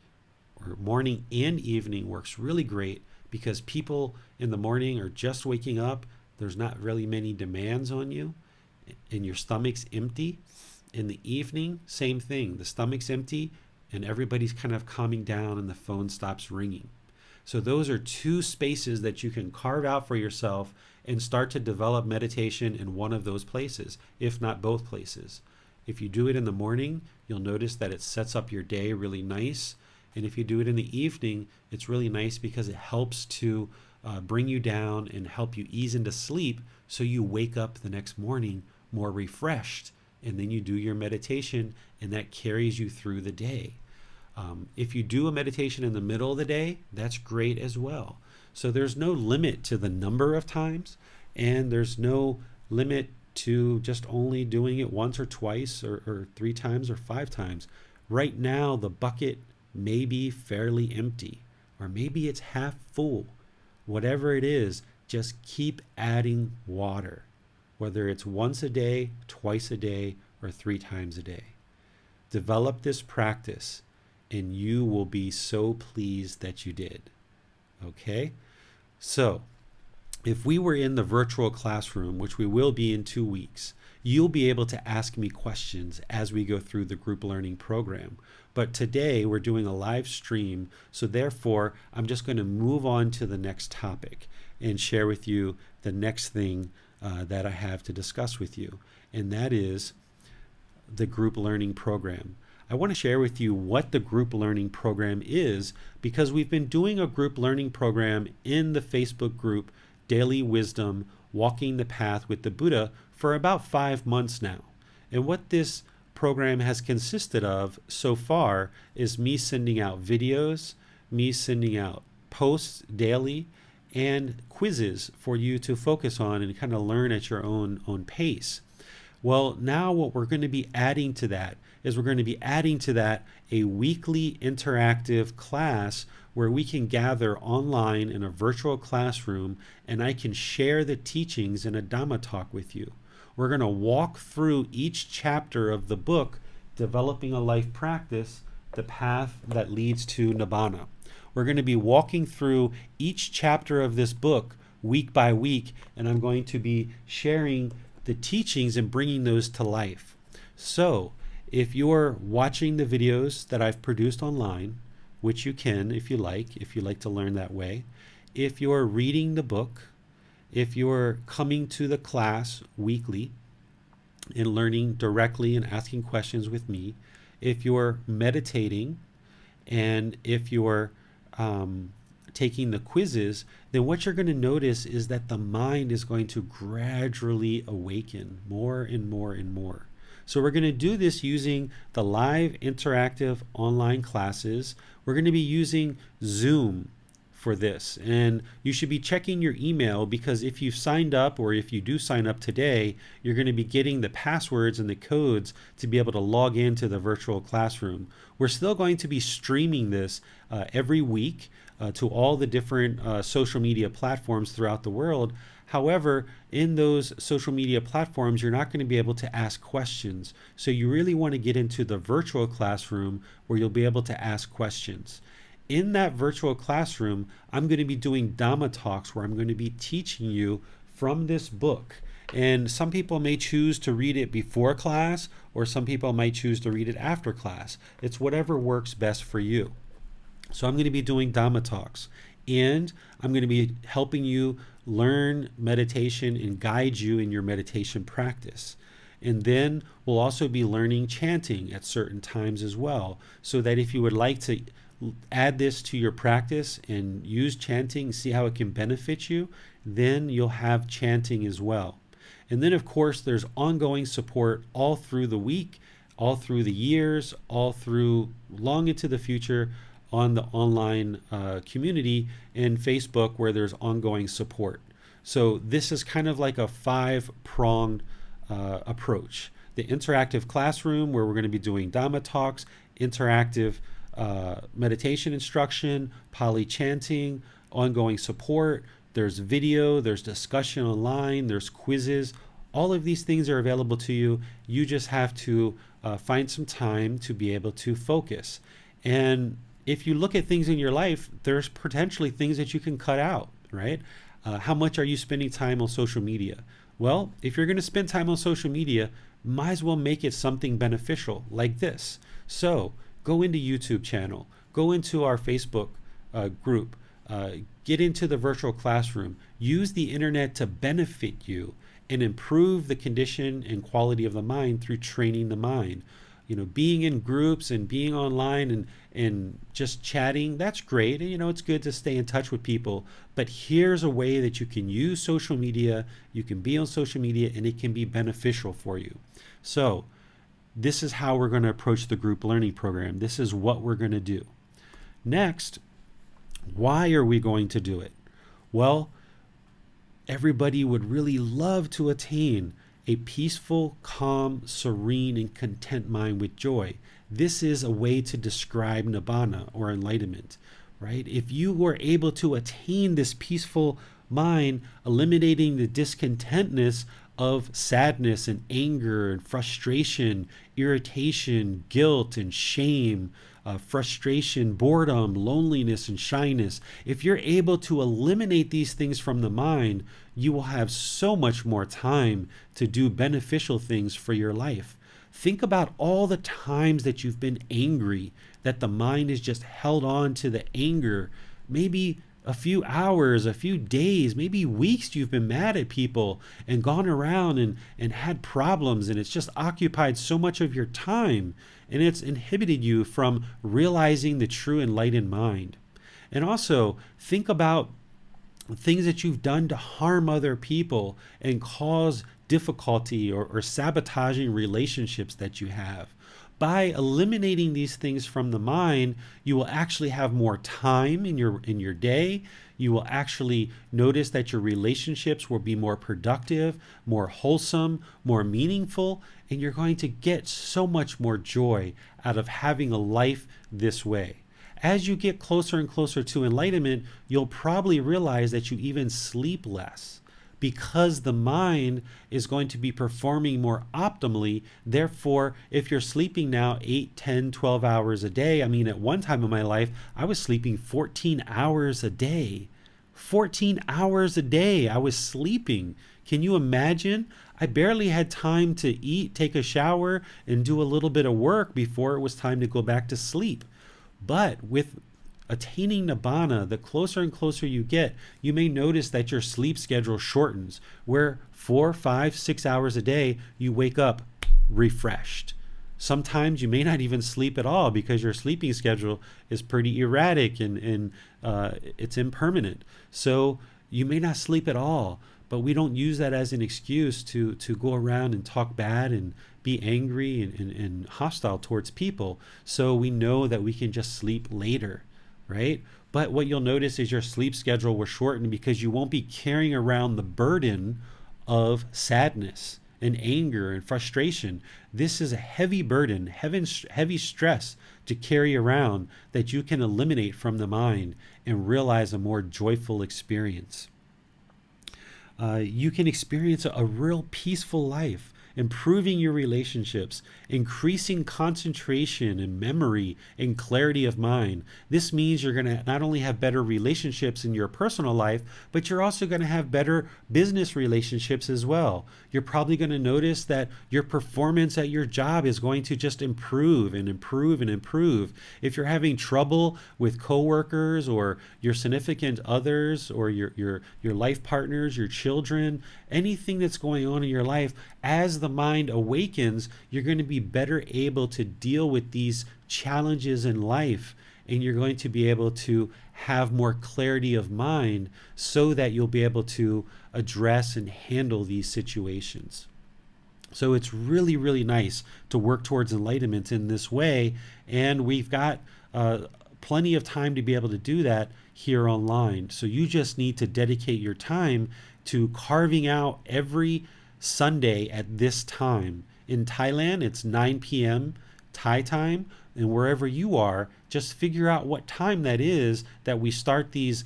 or morning and evening works really great because people in the morning are just waking up. There's not really many demands on you and your stomach's empty. In the evening, same thing. The stomach's empty and everybody's kind of calming down and the phone stops ringing. So those are 2 spaces that you can carve out for yourself and start to develop meditation in one of those places, if not both places. If you do it in the morning, you'll notice that it sets up your day really nice. And if you do it in the evening, it's really nice because it helps to bring you down and help you ease into sleep so you wake up the next morning more refreshed. And then you do your meditation and that carries you through the day. If you do a meditation in the middle of the day, that's great as well. So there's no limit to the number of times, and there's no limit to just only doing it once or twice or 3 times or 5 times. Right now, the bucket may be fairly empty, or maybe it's half full. Whatever it is, just keep adding water, whether it's once a day, twice a day, or 3 times a day. Develop this practice, and you will be so pleased that you did. Okay? So, if we were in the virtual classroom, which we will be in 2 weeks, you'll be able to ask me questions as we go through the group learning program. But today we're doing a live stream, so therefore I'm just going to move on to the next topic and share with you the next thing that I have to discuss with you, and that is the group learning program. I want to share with you what the group learning program is, because we've been doing a group learning program in the Facebook group Daily Wisdom, Walking the Path with the Buddha for about 5 months now. And what this program has consisted of so far is me sending out videos, me sending out posts daily, and quizzes for you to focus on and kind of learn at your own pace. Well, now what we're going to be adding to that is a weekly interactive class where we can gather online in a virtual classroom and I can share the teachings in a Dhamma talk with you. We're going to walk through each chapter of the book, Developing a Life Practice, the path that leads to Nibbana. We're going to be walking through each chapter of this book week by week, and I'm going to be sharing the teachings and bringing those to life. So, if you're watching the videos that I've produced online, which you can if you like to learn that way, if you're reading the book, if you're coming to the class weekly and learning directly and asking questions with me, if you're meditating, and if you're taking the quizzes, then what you're going to notice is that the mind is going to gradually awaken more and more and more. So we're going to do this using the live interactive online classes. We're going to be using Zoom for this, and you should be checking your email, because if you've signed up, or if you do sign up today, you're going to be getting the passwords and the codes to be able to log into the virtual classroom. We're still going to be streaming this every week to all the different social media platforms throughout the world. However, in those social media platforms, you're not going to be able to ask questions. So you really want to get into the virtual classroom where you'll be able to ask questions. In that virtual classroom, I'm going to be doing Dhamma talks where I'm going to be teaching you from this book. And some people may choose to read it before class, or some people might choose to read it after class. It's whatever works best for you. So I'm going to be doing Dhamma talks, and I'm going to be helping you learn meditation and guide you in your meditation practice. And then we'll also be learning chanting at certain times as well, so that if you would like to add this to your practice and use chanting, see how it can benefit you, then you'll have chanting as well. And then, of course, there's ongoing support all through the week, all through the years, all through long into the future on the online community and Facebook, where there's ongoing support. So this is kind of like a 5-pronged approach. The interactive classroom, where we're going to be doing Dhamma talks, interactive meditation instruction, Pali chanting, ongoing support. There's video, there's discussion online, there's quizzes. All of these things are available to you. You just have to find some time to be able to focus. And if you look at things in your life, there's potentially things that you can cut out, right? How much are you spending time on social media? Well, if you're going to spend time on social media, might as well make it something beneficial like this. So go into YouTube channel, go into our Facebook group, get into the virtual classroom, use the internet to benefit you and improve the condition and quality of the mind through training the mind. You know, being in groups and being online and just chatting, that's great. And, you know, it's good to stay in touch with people. But here's a way that you can use social media. You can be on social media and it can be beneficial for you. So this is how we're going to approach the group learning program. This is what we're going to do. Next, why are we going to do it? Well, everybody would really love to attain a peaceful, calm, serene, and content mind with joy. This is a way to describe Nibbana or enlightenment, right? If you were able to attain this peaceful mind, eliminating the discontentness of sadness and anger and frustration, irritation, guilt and shame, frustration, boredom, loneliness, and shyness. If you're able to eliminate these things from the mind, you will have so much more time to do beneficial things for your life. Think about all the times that you've been angry, that the mind is just held on to the anger. Maybe a few hours, a few days, maybe weeks you've been mad at people and gone around and had problems, and it's just occupied so much of your time, and it's inhibited you from realizing the true enlightened mind. And also think about things that you've done to harm other people and cause difficulty or sabotaging relationships that you have. By eliminating these things from the mind, you will actually have more time in your day. You will actually notice that your relationships will be more productive, more wholesome, more meaningful, and you're going to get so much more joy out of having a life this way. As you get closer and closer to enlightenment, you'll probably realize that you even sleep less because the mind is going to be performing more optimally. Therefore, if you're sleeping now 8, 10, 12 hours a day, I mean, at one time in my life, I was sleeping 14 hours a day. 14 hours a day I was sleeping. Can you imagine? I barely had time to eat, take a shower, and do a little bit of work before it was time to go back to sleep. But with attaining Nibbana, the closer and closer you get, you may notice that your sleep schedule shortens, where 4, 5, 6 hours a day, you wake up refreshed. Sometimes you may not even sleep at all because your sleeping schedule is pretty erratic and it's impermanent. So you may not sleep at all, but we don't use that as an excuse to go around and talk bad and be angry and hostile towards people. So we know that we can just sleep later, right? But what you'll notice is your sleep schedule will shorten because you won't be carrying around the burden of sadness and anger and frustration. This is a heavy burden, heavy stress to carry around that you can eliminate from the mind and realize a more joyful experience. You can experience a real peaceful life, improving your relationships, increasing concentration and memory and clarity of mind. This means you're going to not only have better relationships in your personal life, but you're also going to have better business relationships as well. You're probably going to notice that your performance at your job is going to just improve and improve and improve. If you're having trouble with coworkers or your significant others or your life partners, your children, anything that's going on in your life, as the mind awakens, you're going to be better able to deal with these challenges in life, and you're going to be able to have more clarity of mind so that you'll be able to address and handle these situations. So it's really, really nice to work towards enlightenment in this way, and we've got plenty of time to be able to do that here online. So you just need to dedicate your time to carving out every Sunday at this time. In Thailand, it's 9 p.m. Thai time, and wherever you are, just figure out what time that is that we start these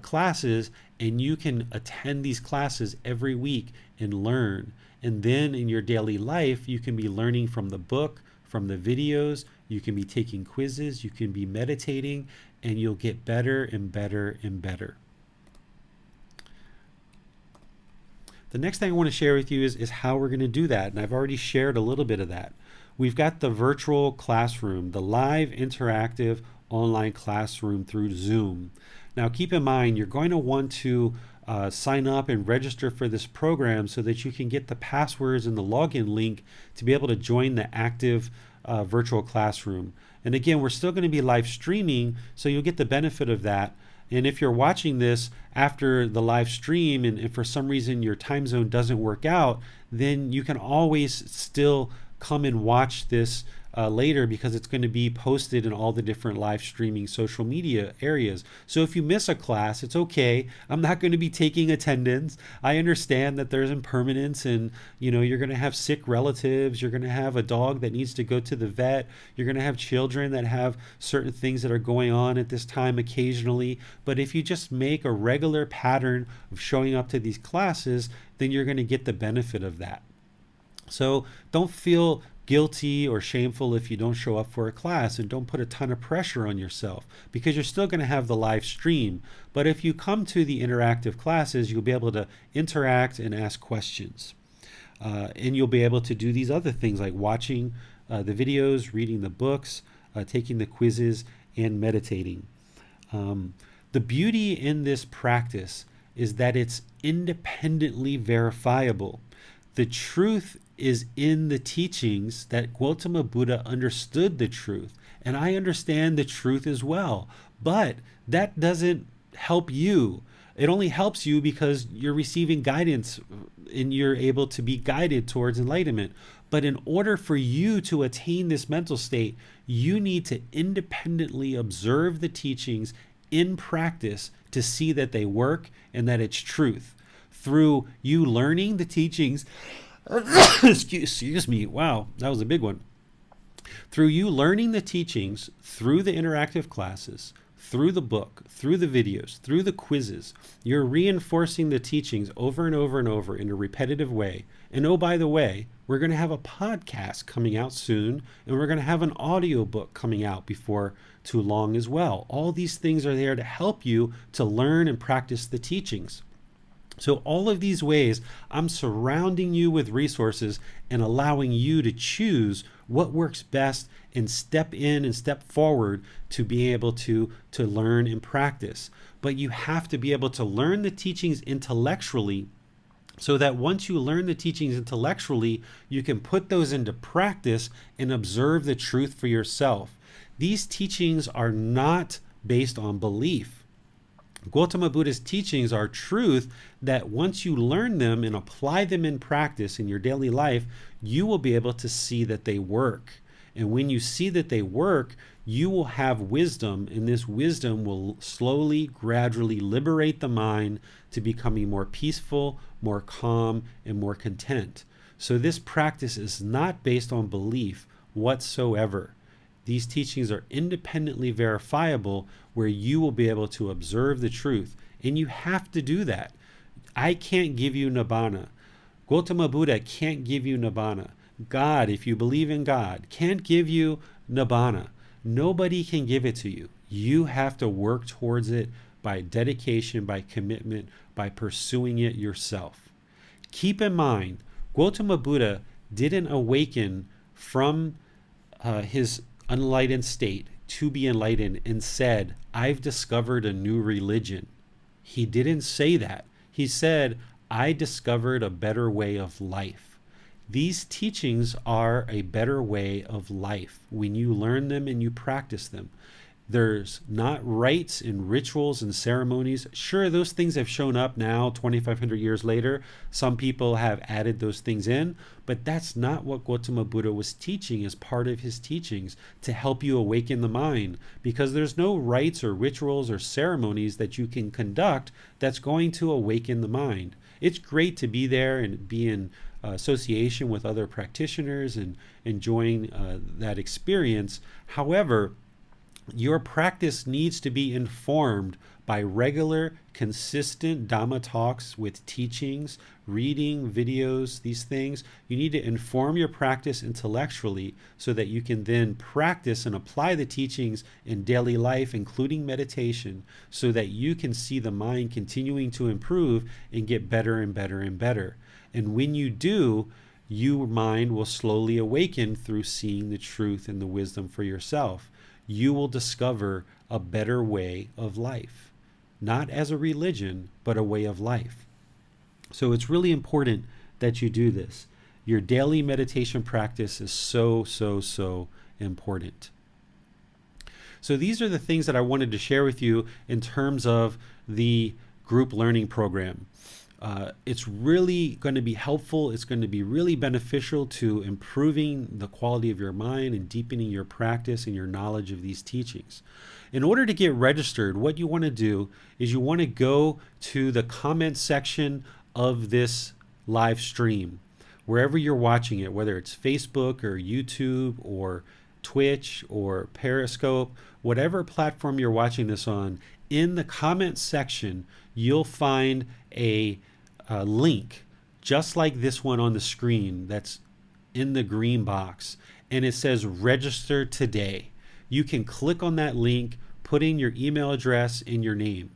classes, and you can attend these classes every week and learn. And then in your daily life, you can be learning from the book, from the videos, you can be taking quizzes, you can be meditating, and you'll get better and better and better. The next thing I want to share with you is how we're going to do that. And I've already shared a little bit of that. We've got the virtual classroom, the live interactive online classroom through Zoom. Now keep in mind, you're going to want to sign up and register for this program so that you can get the passwords and the login link to be able to join the active virtual classroom. And again, we're still going to be live streaming, so you'll get the benefit of that. And if you're watching this after the live stream and if for some reason your time zone doesn't work out, then you can always still come and watch this later, because it's going to be posted in all the different live streaming social media areas. So if you miss a class, it's okay. I'm not going to be taking attendance. I understand that there's impermanence, and you're going to have sick relatives. You're going to have a dog that needs to go to the vet. You're going to have children that have certain things that are going on at this time occasionally. But if you just make a regular pattern of showing up to these classes, then you're going to get the benefit of that. So don't feel guilty or shameful if you don't show up for a class, and don't put a ton of pressure on yourself, because you're still going to have the live stream. But if you come to the interactive classes, you'll be able to interact and ask questions. And you'll be able to do these other things like watching the videos, reading the books, taking the quizzes, and meditating. The beauty in this practice is that it's independently verifiable. The truth is in the teachings that Gotama Buddha understood the truth, and I understand the truth as well. But that doesn't help you. It only helps you because you're receiving guidance and you're able to be guided towards enlightenment. But in order for you to attain this mental state, you need to independently observe the teachings in practice to see that they work and that it's truth. Through you learning the teachings, excuse me, wow, that was a big one. Through you learning the teachings through the interactive classes, through the book, through the videos, through the quizzes, you're reinforcing the teachings over and over and over in a repetitive way. And oh, by the way, we're going to have a podcast coming out soon, and we're going to have an audiobook coming out before too long as well. All these things are there to help you to learn and practice the teachings. So all of these ways, I'm surrounding you with resources and allowing you to choose what works best and step in and step forward to be able to learn and practice. But you have to be able to learn the teachings intellectually so that once you learn the teachings intellectually, you can put those into practice and observe the truth for yourself. These teachings are not based on belief. Gotama Buddha's teachings are truth that once you learn them and apply them in practice in your daily life, you will be able to see that they work. And when you see that they work, you will have wisdom, and this wisdom will slowly, gradually liberate the mind to becoming more peaceful, more calm, and more content. So this practice is not based on belief whatsoever. These teachings are independently verifiable where you will be able to observe the truth. And you have to do that. I can't give you Nibbana. Gotama Buddha can't give you Nibbana. God, if you believe in God, can't give you Nibbana. Nobody can give it to you. You have to work towards it by dedication, by commitment, by pursuing it yourself. Keep in mind, Gotama Buddha didn't awaken from his unenlightened state to be enlightened and said, I've discovered a new religion. He didn't say that. He said, I discovered a better way of life. These teachings are a better way of life when you learn them and you practice them. There's not rites and rituals and ceremonies. Sure, those things have shown up now 2,500 years later. Some people have added those things in, but that's not what Gotama Buddha was teaching as part of his teachings to help you awaken the mind, because there's no rites or rituals or ceremonies that you can conduct that's going to awaken the mind. It's great to be there and be in association with other practitioners and enjoying that experience. However, your practice needs to be informed by regular, consistent Dhamma talks with teachings, reading, videos, these things. You need to inform your practice intellectually so that you can then practice and apply the teachings in daily life, including meditation, so that you can see the mind continuing to improve and get better and better and better. And when you do, your mind will slowly awaken through seeing the truth and the wisdom for yourself. You will discover a better way of life, not as a religion, but a way of life. So it's really important that you do this. Your daily meditation practice is so important. So these are the things that I wanted to share with you in terms of the group learning program. It's really going to be helpful. It's going to be really beneficial to improving the quality of your mind and deepening your practice and your knowledge of these teachings. In order to get registered, what you want to do is you want to go to the comment section of this live stream, wherever you're watching it, whether it's Facebook or YouTube or Twitch or Periscope, whatever platform you're watching this on. In the comment section, you'll find a link just like this one on the screen that's in the green box, and it says register today. You can click on that link, put in your email address and your name.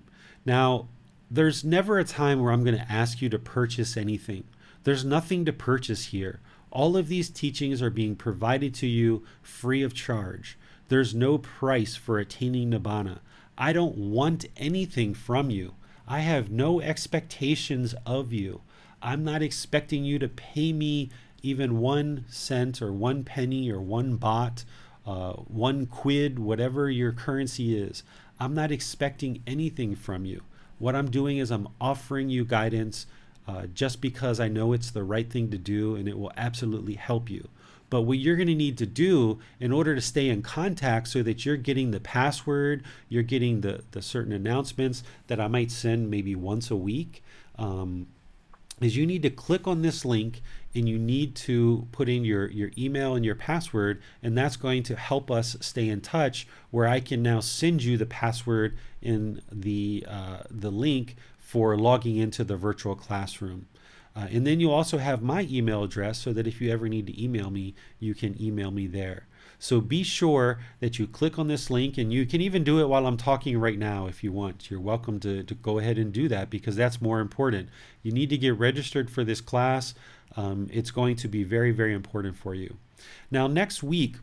Now, there's never a time where I'm going to ask you to purchase anything. There's nothing to purchase here. All of these teachings are being provided to you free of charge. There's no price for attaining Nibbana. I don't want anything from you. I have no expectations of you. I'm not expecting you to pay me even 1 cent or 1 penny or 1 baht, 1 quid, whatever your currency is. I'm not expecting anything from you. What I'm doing is I'm offering you guidance just because I know it's the right thing to do and it will absolutely help you. But what you're going to need to do in order to stay in contact so that you're getting the password, you're getting the certain announcements that I might send maybe once a week, is you need to click on this link and you need to put in your email and your password, and that's going to help us stay in touch, where I can now send you the password in the link for logging into the virtual classroom. And then you also have my email address so that if you ever need to email me, you can email me there. So be sure that you click on this link, and you can even do it while I'm talking right now if you want. You're welcome to go ahead and do that, because that's more important. You need to get registered for this class. It's going to be very, very important for you. Now, next week,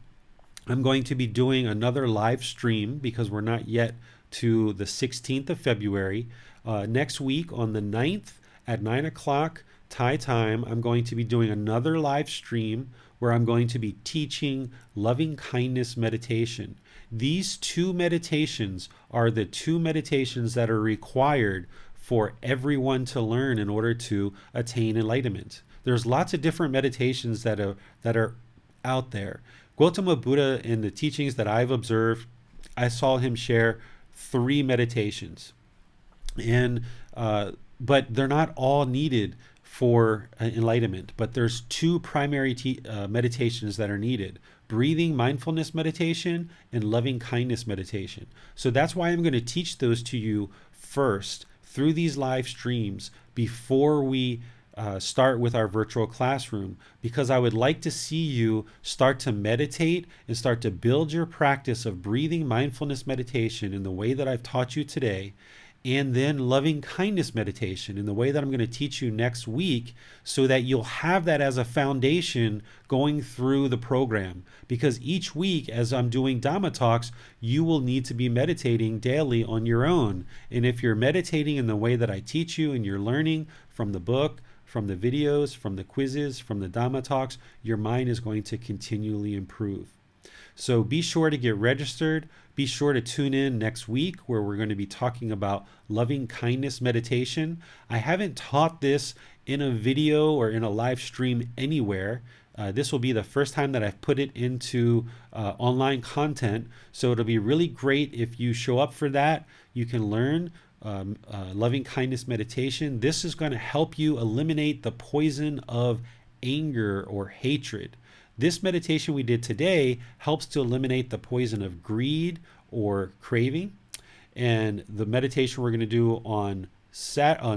I'm going to be doing another live stream because we're not yet to the 16th of February. Next week on the 9th at 9 o'clock Thai time, I'm going to be doing another live stream where I'm going to be teaching loving kindness meditation. These two meditations are the two meditations that are required for everyone to learn in order to attain enlightenment. There's lots of different meditations that are out there. Gotama Buddha, in the teachings that I've observed, I saw him share 3 meditations, and but they're not all needed for enlightenment. But there's 2 primary meditations that are needed: breathing mindfulness meditation and loving kindness meditation. So that's why I'm going to teach those to you first through these live streams before we start with our virtual classroom, because I would like to see you start to meditate and start to build your practice of breathing mindfulness meditation in the way that I've taught you today, and then loving kindness meditation in the way that I'm going to teach you next week, so that you'll have that as a foundation going through the program. Because each week, as I'm doing Dhamma talks, you will need to be meditating daily on your own. And if you're meditating in the way that I teach you and you're learning from the book, from the videos, from the quizzes, from the Dhamma talks, your mind is going to continually improve. So be sure to get registered. Be sure to tune in next week, where we're going to be talking about loving kindness meditation. I haven't taught this in a video or in a live stream anywhere. This will be the first time that I've put it into online content. So it'll be really great if you show up for that. You can learn loving kindness meditation. This is going to help you eliminate the poison of anger or hatred. This meditation we did today helps to eliminate the poison of greed or craving. And the meditation we're going to do on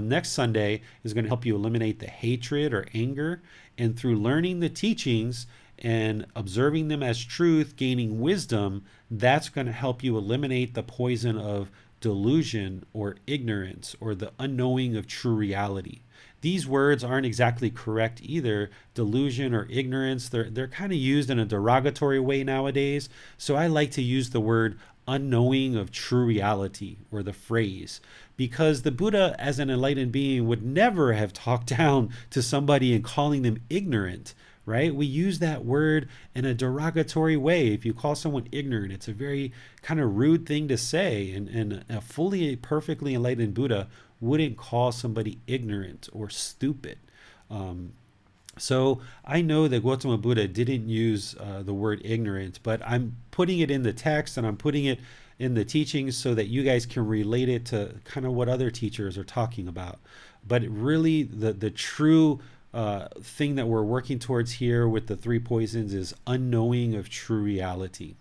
next Sunday is going to help you eliminate the hatred or anger. And through learning the teachings and observing them as truth, gaining wisdom, that's going to help you eliminate the poison of delusion or ignorance or the unknowing of true reality. These words aren't exactly correct either. Delusion or ignorance, they're kind of used in a derogatory way nowadays. So I like to use the word unknowing of true reality, or the phrase, because the Buddha, as an enlightened being, would never have talked down to somebody and calling them ignorant, right? We use that word in a derogatory way. If you call someone ignorant, it's a very kind of rude thing to say, and a fully, perfectly enlightened Buddha wouldn't call somebody ignorant or stupid. So I know that Gotama Buddha didn't use the word ignorant, but I'm putting it in the text and I'm putting it in the teachings so that you guys can relate it to kind of what other teachers are talking about. But really, the true thing that we're working towards here with the 3 poisons is unknowing of true reality.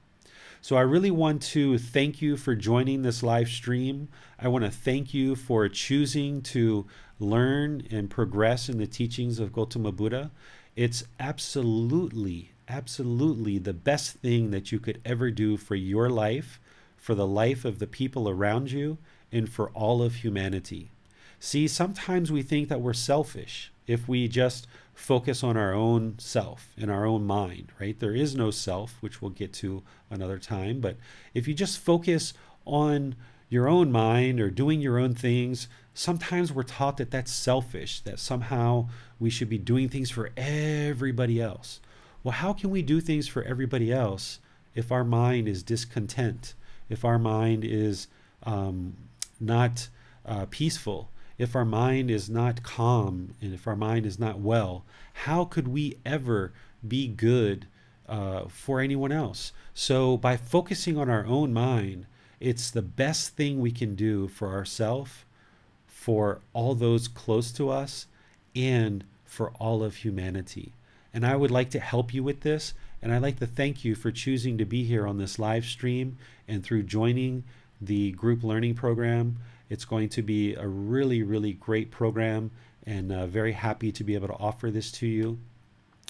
So I really want to thank you for joining this live stream. I want to thank you for choosing to learn and progress in the teachings of Gotama Buddha. It's absolutely, absolutely the best thing that you could ever do for your life, for the life of the people around you, and for all of humanity. See, sometimes we think that we're selfish if we just focus on our own self and our own mind, right? There is no self, which we'll get to another time. But if you just focus on your own mind or doing your own things, sometimes we're taught that that's selfish, that somehow we should be doing things for everybody else. Well, how can we do things for everybody else if our mind is discontent, if our mind is not peaceful, if our mind is not calm, and if our mind is not well, how could we ever be good for anyone else? So by focusing on our own mind, it's the best thing we can do for ourselves, for all those close to us, and for all of humanity. And I would like to help you with this. And I'd like to thank you for choosing to be here on this live stream and through joining the group learning program. It's going to be a really, really great program, and very happy to be able to offer this to you.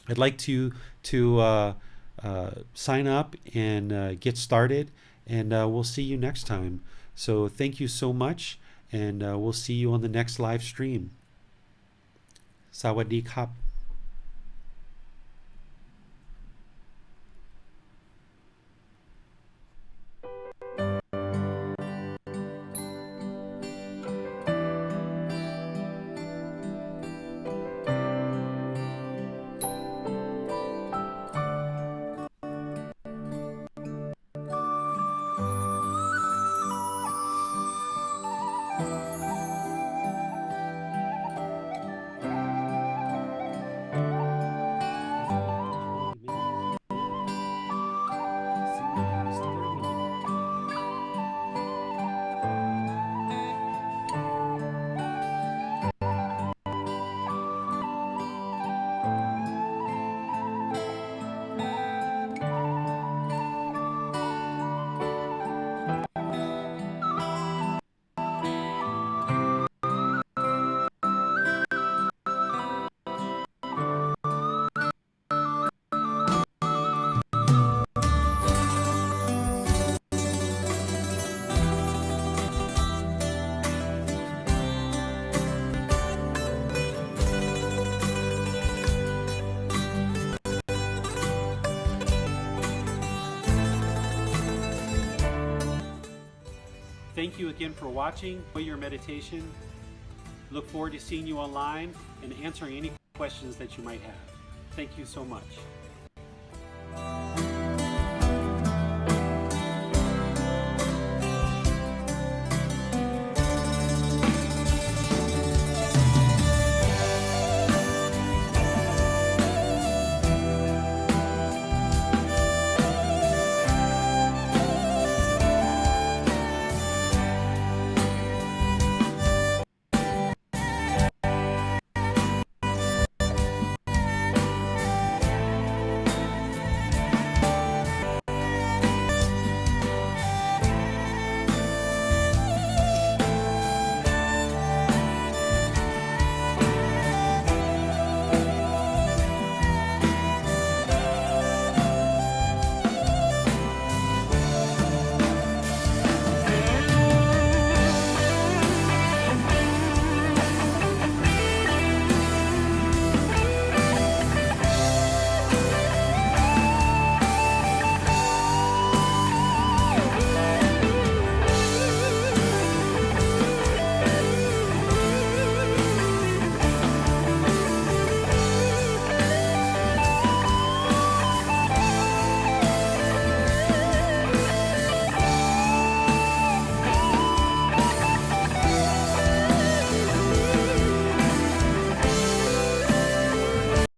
I'd like to sign up and get started, and we'll see you next time. So thank you so much, and we'll see you on the next live stream. Sawadee krap. Thank you again for watching. Enjoy your meditation. Look forward to seeing you online and answering any questions that you might have. Thank you so much.